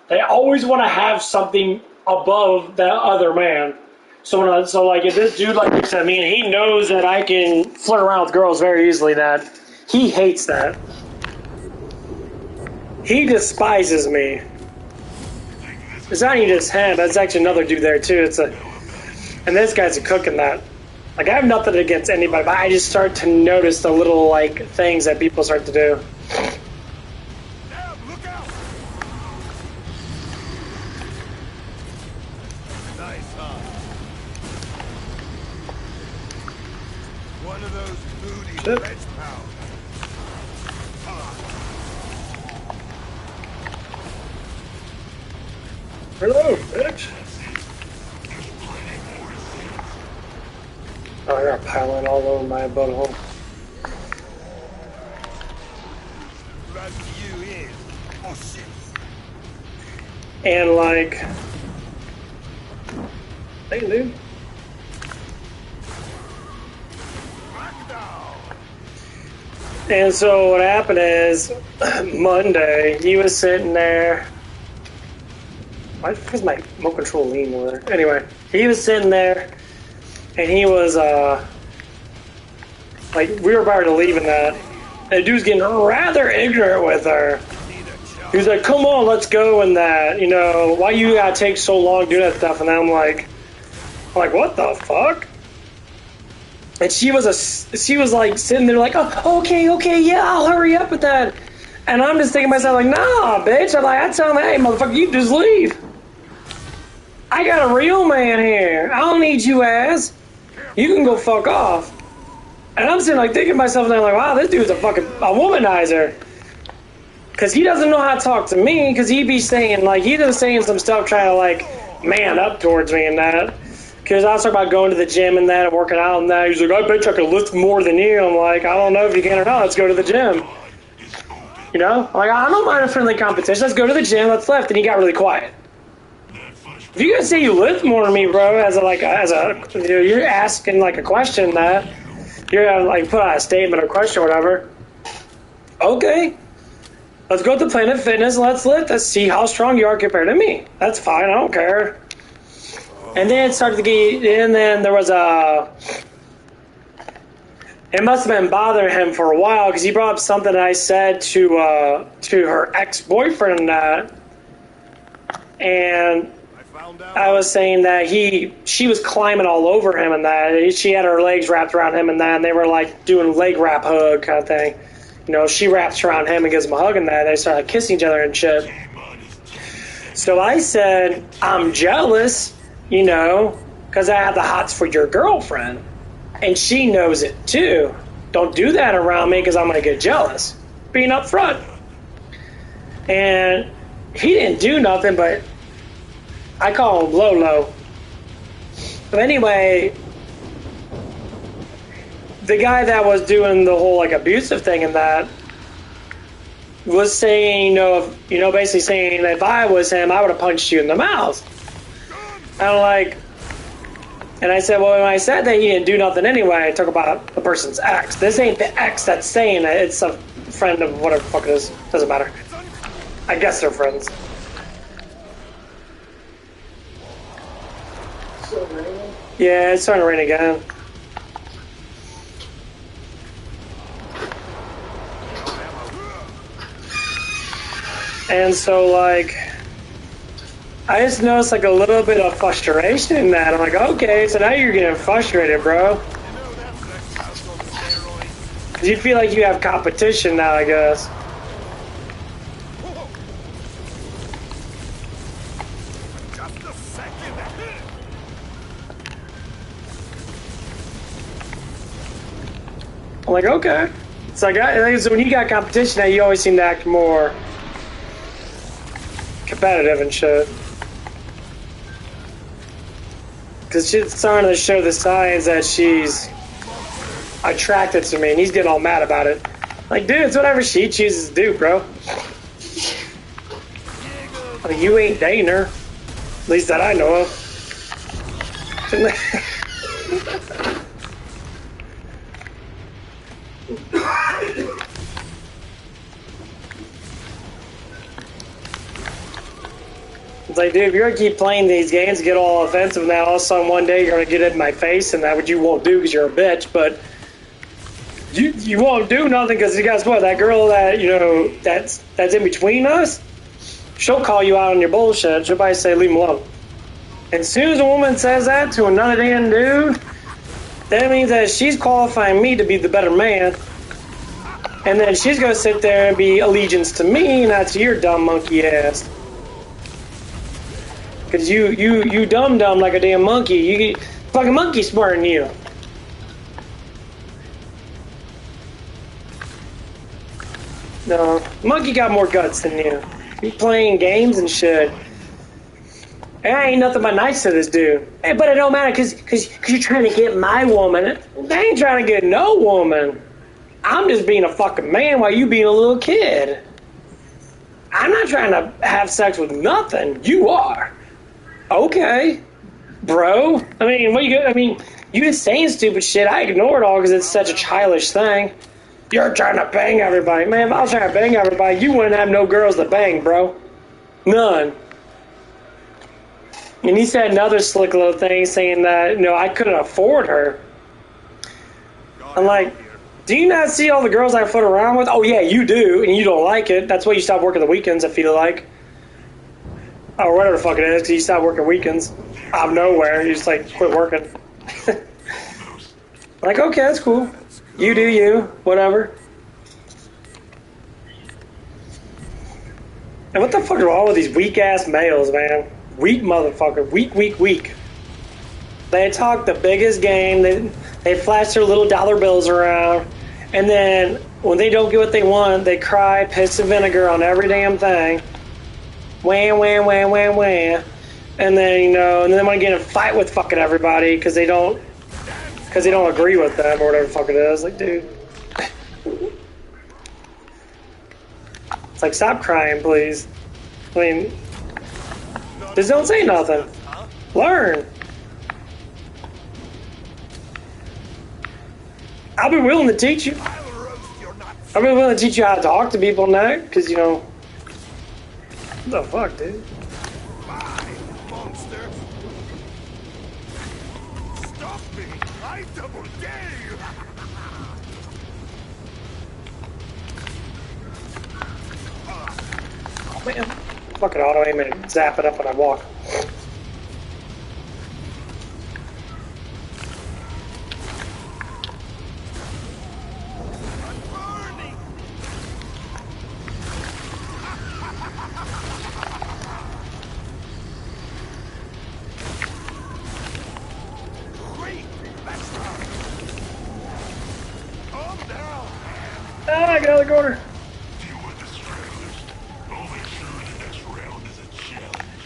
They always want to have something above that other man. So like if this dude like looks at me and he knows that I can flirt around with girls very easily, that he hates that. He despises me. It's not even just him. That's actually another dude there too. And this guy's a cook in that. Like, I have nothing against anybody, but I just start to notice the little like things that people start to do. Look out! Nice, huh? One of those moody veg pals. Hello, bitch. Oh, I got piling all over my butthole. Right to you is. Oh shit. And like, hey, dude. And so what happened is, Monday, he was sitting there. Why is my remote control lean over there? Anyway, he was sitting there, and he was, like, we were about to leave in that. And the dude's getting rather ignorant with her. He was like, come on, let's go in that. You know, why you gotta take so long to do that stuff? And I'm like, what the fuck? And she was like sitting there like, oh, okay, yeah, I'll hurry up with that. And I'm just thinking to myself like, nah, bitch. I'm like, I tell him, hey, motherfucker, you just leave. I got a real man here. I don't need you ass. You can go fuck off. And I'm sitting like thinking to myself and I'm like, wow, this dude's a womanizer. Cause he doesn't know how to talk to me, cause he be saying like, he just saying some stuff trying to like man up towards me and that. Cause I was talking about going to the gym and that and working out and that. He's like, I bet you I could lift more than you. I'm like, I don't know if you can or not. Let's go to the gym. You know? I'm like, I don't mind a friendly competition. Let's go to the gym. Let's lift. And he got really quiet. If you guys say you lift more than me, bro, you're asking like a question that you're gonna like put out a statement or question or whatever. Okay. Let's go to Planet Fitness. Let's lift. Let's see how strong you are compared to me. That's fine. I don't care. And then it started to get, and then there was it must have been bothering him for a while because he brought up something I said to her ex-boyfriend and that. And I was saying that she was climbing all over him and that. She had her legs wrapped around him and that, and they were like doing leg wrap hug kind of thing. You know, she wraps around him and gives him a hug and that. They started kissing each other and shit. So I said, I'm jealous, you know, because I have the hots for your girlfriend. And she knows it too. Don't do that around me because I'm going to get jealous. Being up front. And he didn't do nothing, but I call him Lolo. But anyway, the guy that was doing the whole like abusive thing in that was saying, basically saying if I was him, I would have punched you in the mouth. And I said, well, when I said that he didn't do nothing anyway, I talk about the person's ex. This ain't the ex that's saying it. It's a friend of whatever the fuck it is. Doesn't matter. I guess they're friends. Yeah, it's starting to rain again. And so, like, I just noticed, like, a little bit of frustration in that. I'm like, okay, so now you're getting frustrated, bro. You feel like you have competition now, I guess. Just a second. I'm like, okay. It's like, so when you got competition now, you always seem to act more competitive and shit. Because she's starting to show the signs that she's attracted to me, and he's getting all mad about it. Like, dude, it's whatever she chooses to do, bro. Like, you ain't dating her. At least that I know of. It's like, dude, if you're gonna keep playing these games, get all offensive now, all of a sudden one day you're gonna get in my face, and that what you won't do because you're a bitch, but you won't do nothing because guess what? That girl that, that's in between us, she'll call you out on your bullshit. She'll probably say, leave him alone. And as soon as a woman says that to another damn dude, that means that she's qualifying me to be the better man. And then she's gonna sit there and be allegiance to me, not to your dumb monkey ass. Cause you dumb like a damn monkey. You fucking monkey smarter than you. No, monkey got more guts than you. You playing games and shit. Hey, I ain't nothing but nice to this dude. Hey, but it don't matter cause you're trying to get my woman. I ain't trying to get no woman. I'm just being a fucking man while you being a little kid. I'm not trying to have sex with nothing. You are. Okay, bro. I mean, you just saying stupid shit. I ignore it all because it's such a childish thing. You're trying to bang everybody. Man, if I was trying to bang everybody, you wouldn't have no girls to bang, bro. None. And he said another slick little thing saying that, I couldn't afford her. I'm like, do you not see all the girls I foot around with? Oh, yeah, you do, and you don't like it. That's why you stop working the weekends, I feel like. Or whatever the fuck it is, because you stop working weekends. Out of nowhere, you just, like, quit working. Like, okay, that's cool. You do you, whatever. And what the fuck are all of these weak-ass males, man? Weak motherfucker. Weak. They talk the biggest game. They flash their little dollar bills around. And then, when they don't get what they want, they cry, piss and vinegar on every damn thing. Wham. And then, and then they want to get in a fight with fucking everybody because they don't agree with them or whatever the fuck it is. Like, dude. It's like, stop crying, please. I mean, just don't say nothing. Learn. I'll be willing to teach you. I'll be willing to teach you how to talk to people now, because, what the fuck, dude? Bye, monster. Stop me. I double dare you. Oh, man. Fucking auto aim and zap it up when I walk. I got out of the corner. Deal with the stragglers. I'll make sure the next round is a challenge.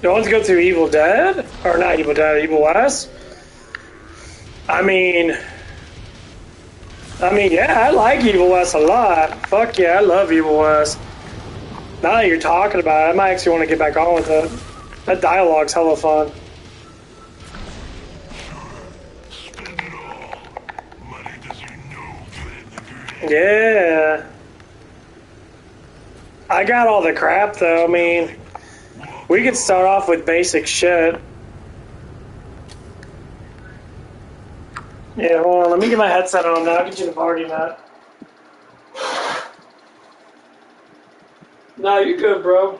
You want to go through Evil Dead? Or not Evil Dead, Evil West? I mean, yeah, I like Evil West a lot. Fuck yeah, I love Evil West. Now that you're talking about it, I might actually want to get back on with it. That dialogue's hella fun. Yeah. I got all the crap though. I mean, we could start off with basic shit. Yeah, hold on. Let me get my headset on now. I'll get you the party nut. No, you're good, bro.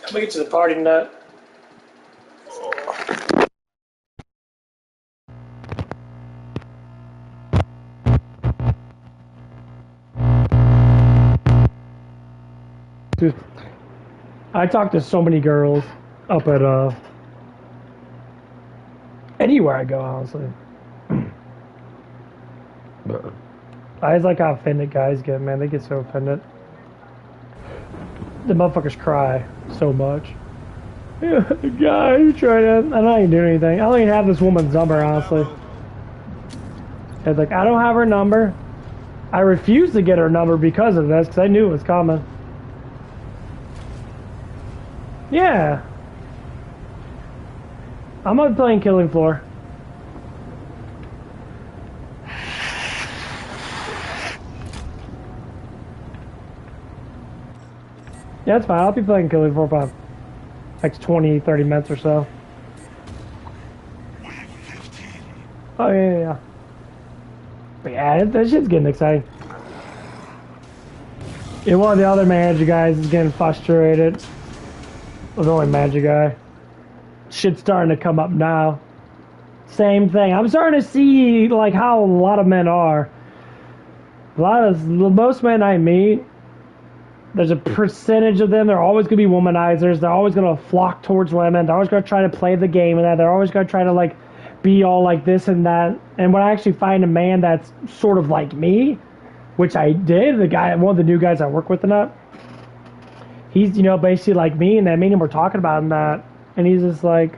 Let me get you the party nut. Dude, I talk to so many girls up at anywhere I go, honestly. I just like how offended guys get, man. They get so offended. The motherfuckers cry so much. Yeah, the guy who tried to... I'm not even doing anything. I don't even have this woman's number, honestly. It's like, I don't have her number. I refused to get her number because of this, because I knew it was coming. Yeah. I'm not playing Killing Floor. Yeah, that's fine. I'll be playing Killing Floor for about next 20, 30 minutes or so. Oh, yeah. But yeah, that shit's getting exciting. Yeah, one of the other manager guys is getting frustrated. With only magic guy. Shit's starting to come up now. Same thing. I'm starting to see like how a lot of men are. Most men I meet, there's a percentage of them. They're always gonna be womanizers. They're always gonna flock towards women. They're always gonna try to play the game and that. They're always gonna try to like be all like this and that. And when I actually find a man that's sort of like me, which I did, one of the new guys I work with and that. He's, basically like me, and then me and him were talking about him that, and he's just like,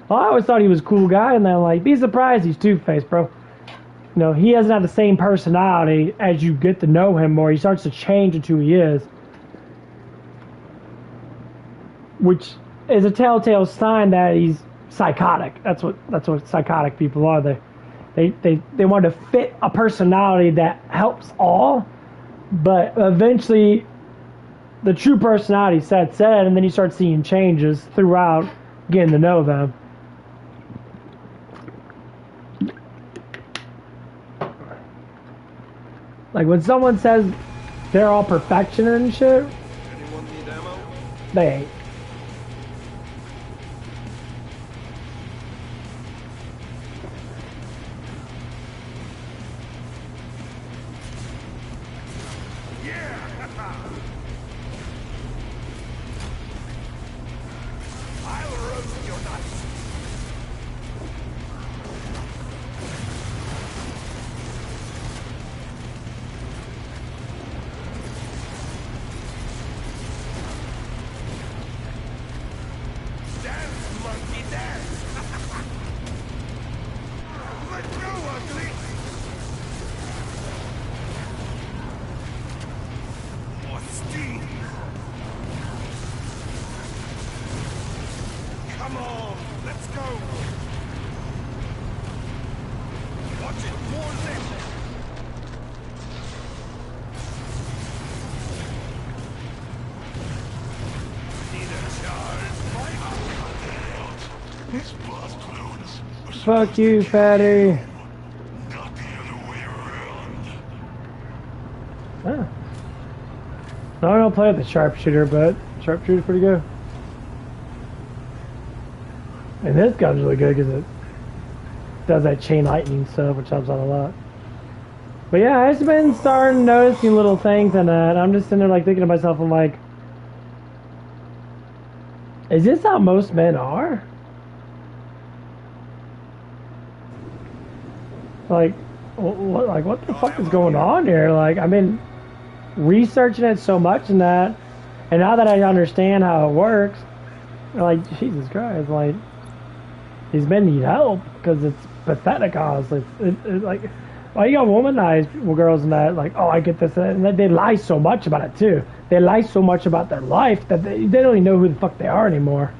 well, I always thought he was a cool guy, and then I'm like, be surprised he's two-faced, bro. He doesn't have the same personality as you get to know him more. He starts to change into who he is, which is a telltale sign that he's psychotic. That's what psychotic people are. They want to fit a personality that helps all, but eventually the true personality sets in, and then you start seeing changes throughout getting to know them. Like when someone says they're all perfection and shit, Anyone need ammo? they ain't. I'll roast your nuts. Dance, monkey, dance. Let's go, ugly. More steam. Come on, let's go. Watch it, more left. Need a charge, His boss clones are Fuck you, fatty. not the other way around. Huh. No, I don't play with the sharpshooter, but sharpshooter's pretty good. And this gun's really good because it does that chain lightning stuff, which helps out a lot. But yeah, I've just been starting noticing little things and I'm just sitting there like thinking to myself, I'm like, is this how most men are? Like, what the fuck is going on here? Like, I've been researching it so much and that, And now that I understand how it works, I'm like, Jesus Christ, like, these men need help because it's pathetic, honestly. Like, why you got womanized girls and that, like, oh, I get this, and they lie so much about it too. They lie so much about their life that they don't even know who the fuck they are anymore.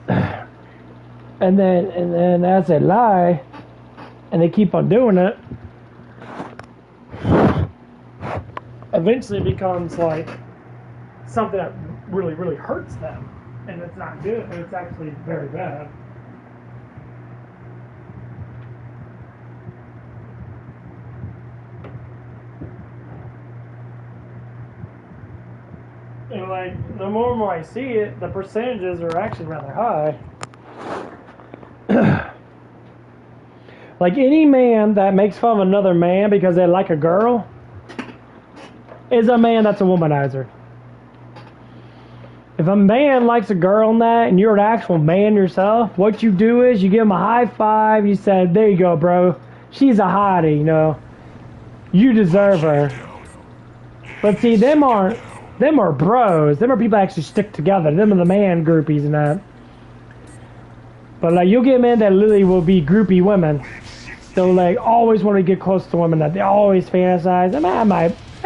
And then as they lie, and they keep on doing it, eventually it becomes like something that really, really hurts them. And it's not good, and it's actually very bad. And like, the more and more I see it, the percentages are actually rather high. Like, any man that makes fun of another man because they like a girl is a man that's a womanizer. If a man likes a girl and that, and you're an actual man yourself, what you do is you give him a high five. You say, there you go, bro. She's a hottie, you know. You deserve her. But see, them are bros. Them are people that actually stick together. Them are the man groupies and that. But like, you'll get men that literally will be groupie women. They'll like always want to get close to women that they always fantasize. I mean, I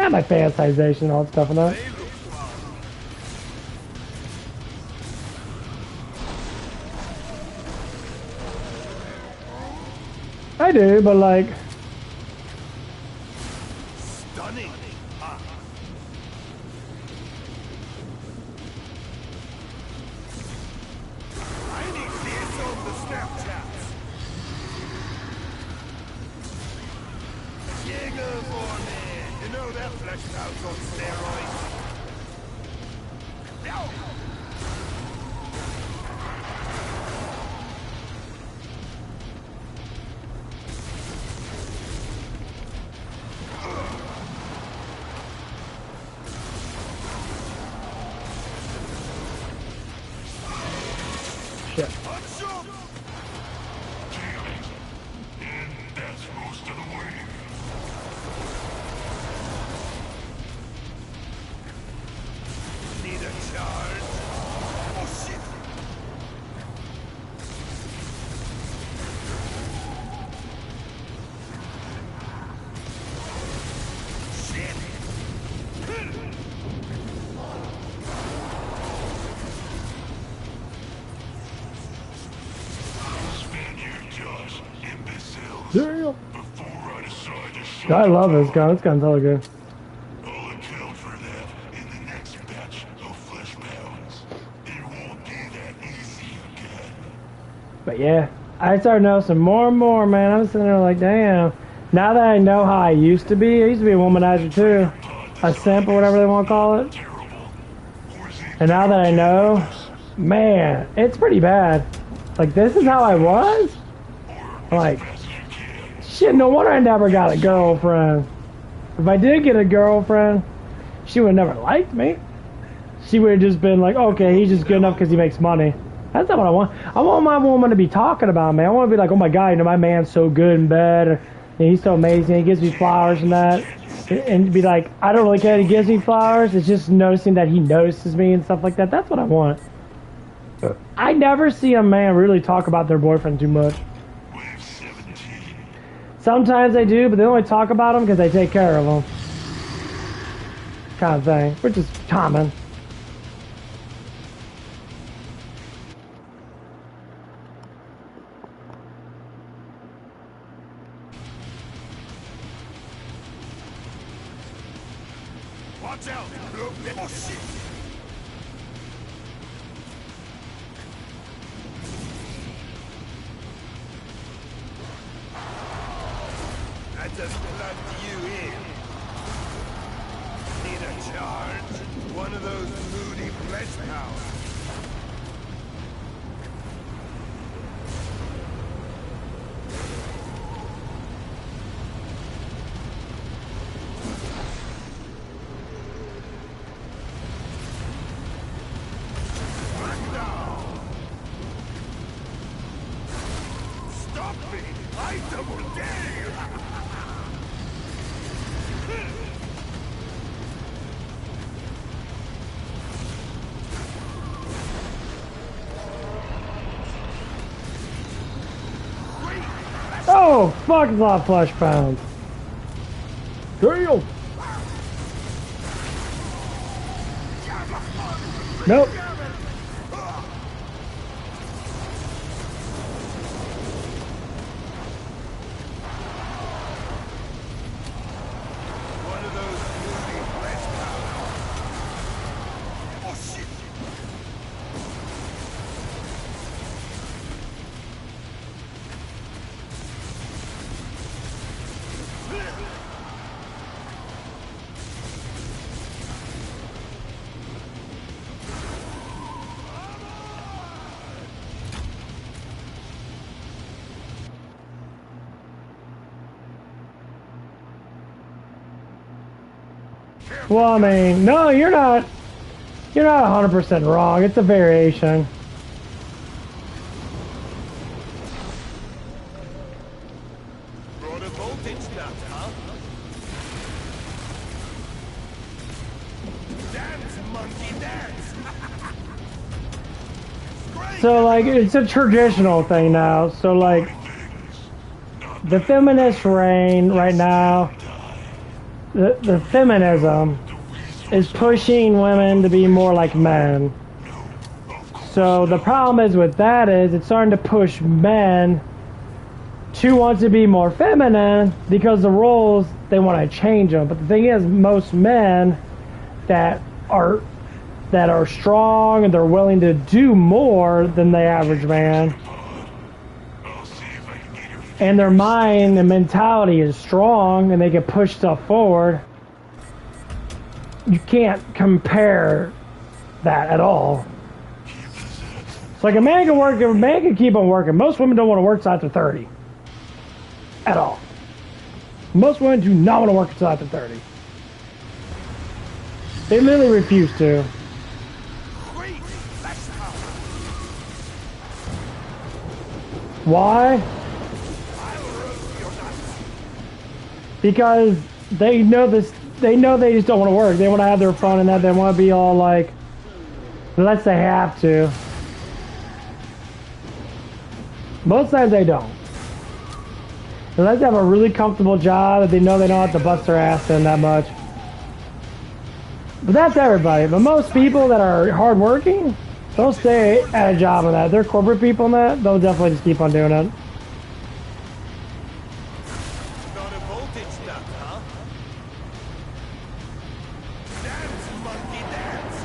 have my fantasization and all that stuff and that. I do, but like, Stunning. I need this on the Snapchats. Jaeger for me. You know that flesh pouch on steroids. No. Damn it. And that's most of the way. Need a charge. Oh shit. Spaniard Josh, imbeciles. damn. Before I decide to shut I love this gun. This gun's hella good. I'll account for that in the next batch of flesh pounds. It won't be that easy again. But yeah, I started noticing more and more, man. I'm sitting there like, damn. Now that I know how I used to be a womanizer too. A simp or whatever they want to call it. Terrible. Or is it And now that I know, man, it's pretty bad. Like, this is how I was? Like, shit, no wonder I never got a girlfriend. If I did get a girlfriend, she would have never liked me. She would have just been like, okay, he's just good enough because he makes money. That's not what I want. I want my woman to be talking about me. I want to be like, oh my God, you know, my man's so good in bed. Or, you know, he's so amazing. He gives me flowers and that. And be like, I don't really care that he gives me flowers. It's just noticing that he notices me and stuff like that. That's what I want. I never see a man really talk about their boyfriend too much. Wave 17? Sometimes they do, but they only talk about them because they take care of them. Kind of thing, which is common. Watch out. Oh shit. I just plugged you in. Need a charge? One of those moody flesh powers. Stop me! I double dare you! Oh, fuck, it's a lot of flesh pounds. Damn. Nope. One of those moving flesh powers. Oh shit! Well, I mean, no, you're not 100% wrong. It's a variation. Brought a voltage nut, huh? Dance, monkey, dance! Great! So, like, it's a traditional thing now. So, like, the feminist reign right now, the feminism is pushing women to be more like men. So the problem is with that is it's starting to push men to want to be more feminine because the roles, they want to change them. But the thing is, most men that are strong and they're willing to do more than the average man, and their mind and mentality is strong and they can push stuff forward, you can't compare that at all. It's like a man can keep on working. Most women don't want to work until after 30. At all. Most women do not want to work until after 30. They literally refuse to. Great flesh power! Why? I'll roast your nuts! Because they know this. They know they just don't want to work. They want to have their fun and that. They want to be all like, unless they have to. Most times they don't. Unless they have a really comfortable job that they know they don't have to bust their ass in that much. But that's everybody. But most people that are hardworking, they'll stay at a job and that. If they're corporate people and that, they'll definitely just keep on doing it. Got a voltage nut, huh? Dance, monkey, dance!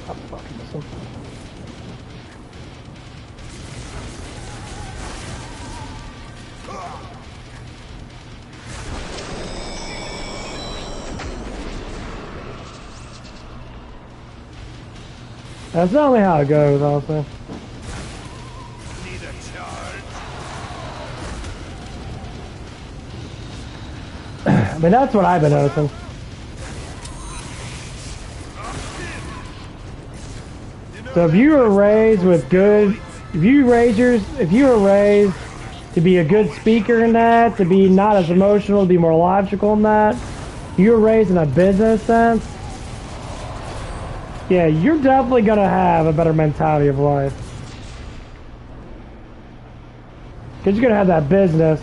Oh, fucking missile. That's not only how it goes, honestly. Need a charge? I mean, that's what I've been noticing. So if you were raised with good, if you were raised to be a good speaker in that, to be not as emotional, to be more logical in that, you were raised in a business sense, yeah, you're definitely going to have a better mentality of life. Because you're going to have that business,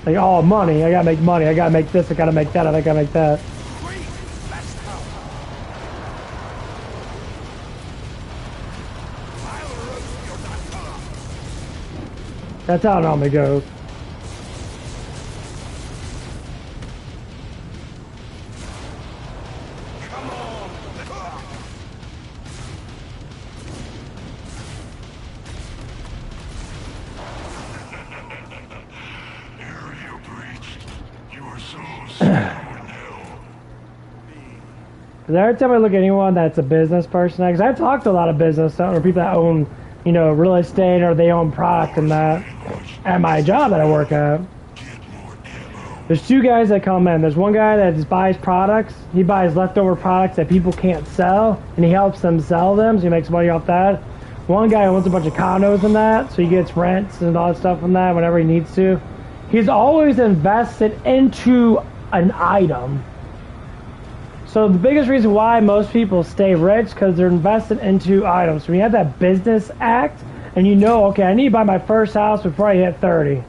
like, oh, money, I got to make money, I got to make this, I got to make that, I got to make that. Great flesh power! I'll roast your nuts! That's how it normally goes. Come on! Area breached. You are so secure now. Because every time I look at anyone that's a business person, because I've talked to a lot of business or people that own, you know, real estate or they own product and that at my job that I work at. There's two guys that come in. There's one guy that just buys products. He buys leftover products that people can't sell, and he helps them sell them, so he makes money off that. One guy owns a bunch of condos and that, so he gets rents and all that stuff from that whenever he needs to. He's always invested into an item. So the biggest reason why most people stay rich because they're invested into items. When you have that business act and you know, okay, I need to buy my first house before I hit 30.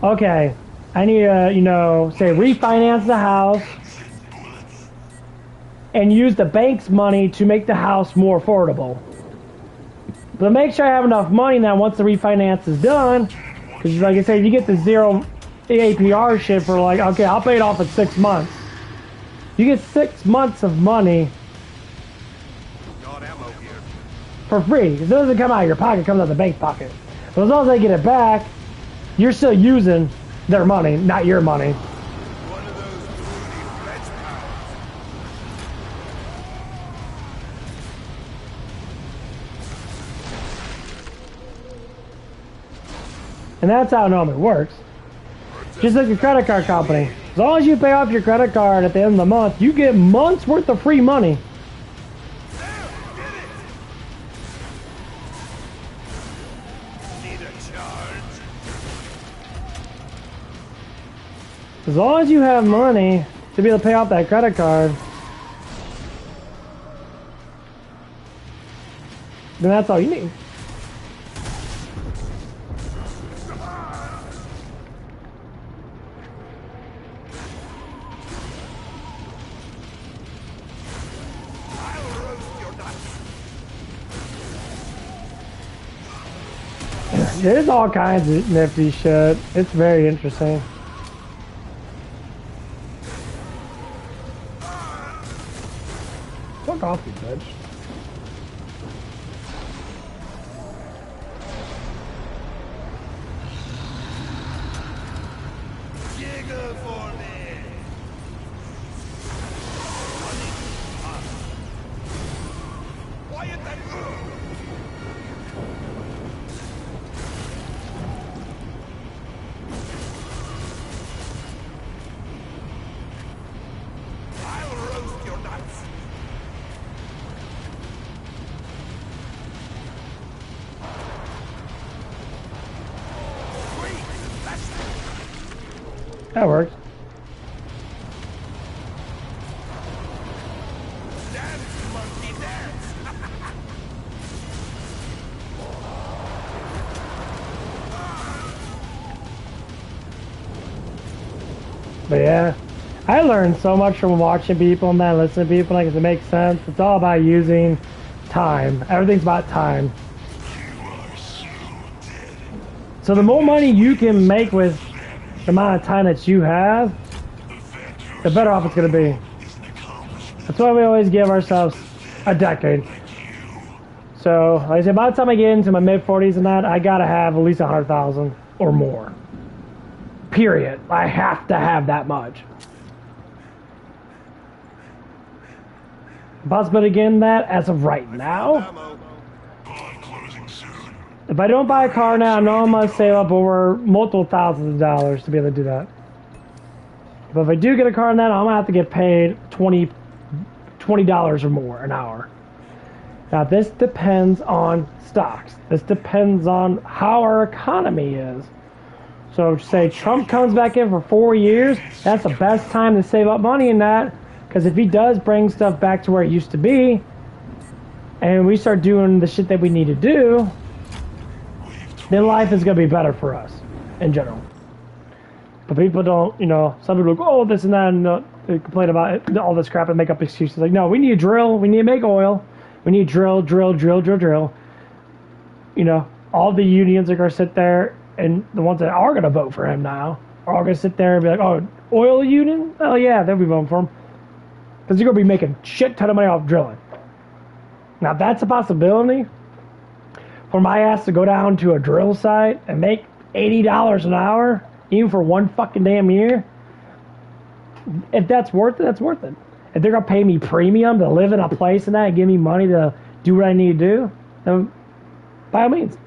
Okay, I need to, you know, say refinance the house and use the bank's money to make the house more affordable. But make sure I have enough money now once the refinance is done, because like I said, you get the 0 APR shit for like, okay, I'll pay it off in 6 months. You get 6 months of money for free, because it doesn't come out of your pocket, it comes out of the bank pocket. But as long as they get it back, you're still using their money, not your money. One of those moody flesh powers. And that's how it normally works. Just like a credit card company. As long as you pay off your credit card at the end of the month, you get months worth of free money. Need a charge? As long as you have money to be able to pay off that credit card, then that's all you need. I'll roast your nuts. There's all kinds of nifty shit. It's very interesting. Fuck off, you bitch. Jiggle for me. Quiet that. I'll roast your nuts. Sweet. That's That works. dance, monkey, dance. But yeah, I learned so much from watching people, man, listening to people. Like, if it makes sense, it's all about using time. Everything's about time. So the more money you can make with the amount of time that you have, the better off it's going to be. That's why we always give ourselves a decade. So, like I said, by the time I get into my mid-40s and that, I got to have at least 100,000 or more. Period. I have to have that much. Possibility of getting that as of right now. Ammo. Pod closing soon. If I don't buy a car now, I know I must save up over multiple thousands of dollars to be able to do that. But if I do get a car now, I'm going to have to get paid $20 or more an hour. Now, this depends on stocks. This depends on how our economy is. So, say Trump comes back in for 4 years, that's the best time to save up money in that. Because if he does bring stuff back to where it used to be, and we start doing the shit that we need to do, then life is going to be better for us in general. But people don't, you know, some people go, oh, this and that, and they complain about it, all this crap and make up excuses. Like, no, we need to drill, we need to make oil, we need to drill. You know, all the unions are going to sit there, and the ones that are going to vote for him now are all going to sit there and be like, oh, oil union? Oh, yeah, they'll be voting for him. Because you're going to be making shit ton of money off drilling. Now, that's a possibility for my ass to go down to a drill site and make $80 an hour, even for one fucking damn year. If that's worth it, that's worth it. If they're going to pay me premium to live in a place and that and give me money to do what I need to do, then by all means.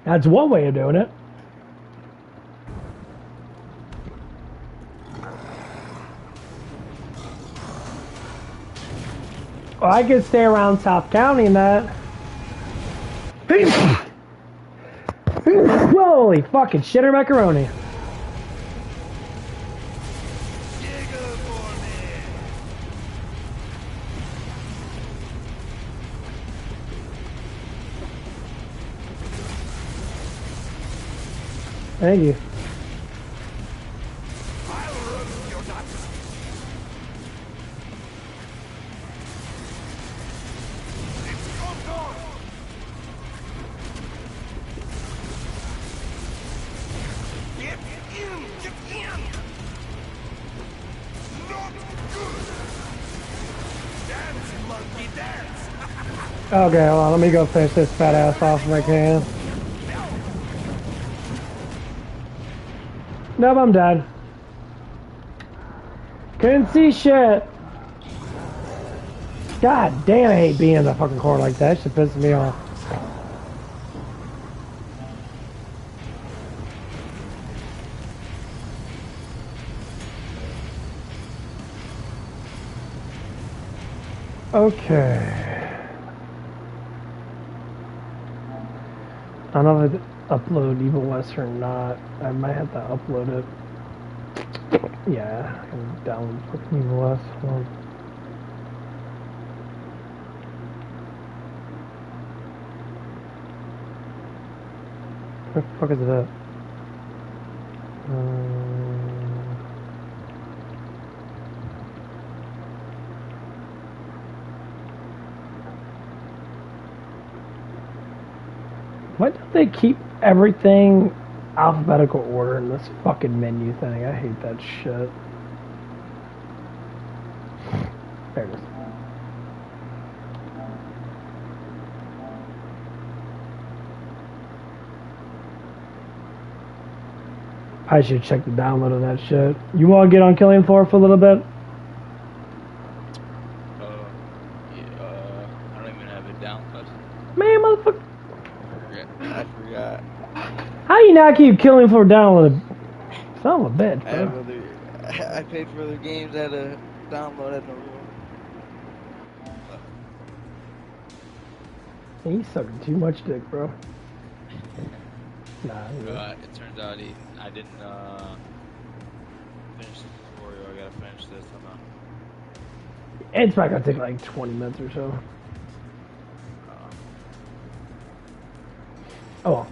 That's one way of doing it. Or I could stay around South County and that. Holy fucking shitter macaroni. Jiggle for me. Thank you. I'll run your nuts. It's come on. Get in! Get in! Not good! Dance, monkey, dance! Okay, hold on. Let me go finish this fat ass off if I can. Nope, I'm done. Couldn't see shit. God damn, I hate being in the fucking corner like that. That shit pisses me off. Okay. I don't know if I upload Evil West or not. I might have to upload it. Yeah, I can download fucking Evil West. Hold on. Where the fuck is it at? Why don't they keep everything alphabetical order in this fucking menu thing? I hate that shit. There it is. I should check the download of that shit. You want to get on Killing Floor for a little bit? I don't even have it down, but Man, motherfucker. I forgot. How you not keep Killing Floor downloaded? Son of a bitch, bro. I paid for other games. I had to download it. He's sucking too much dick, bro. Nah. It turns out I didn't finish the tutorial. I gotta finish this somehow. It's probably gonna take like 20 minutes or so. Oh.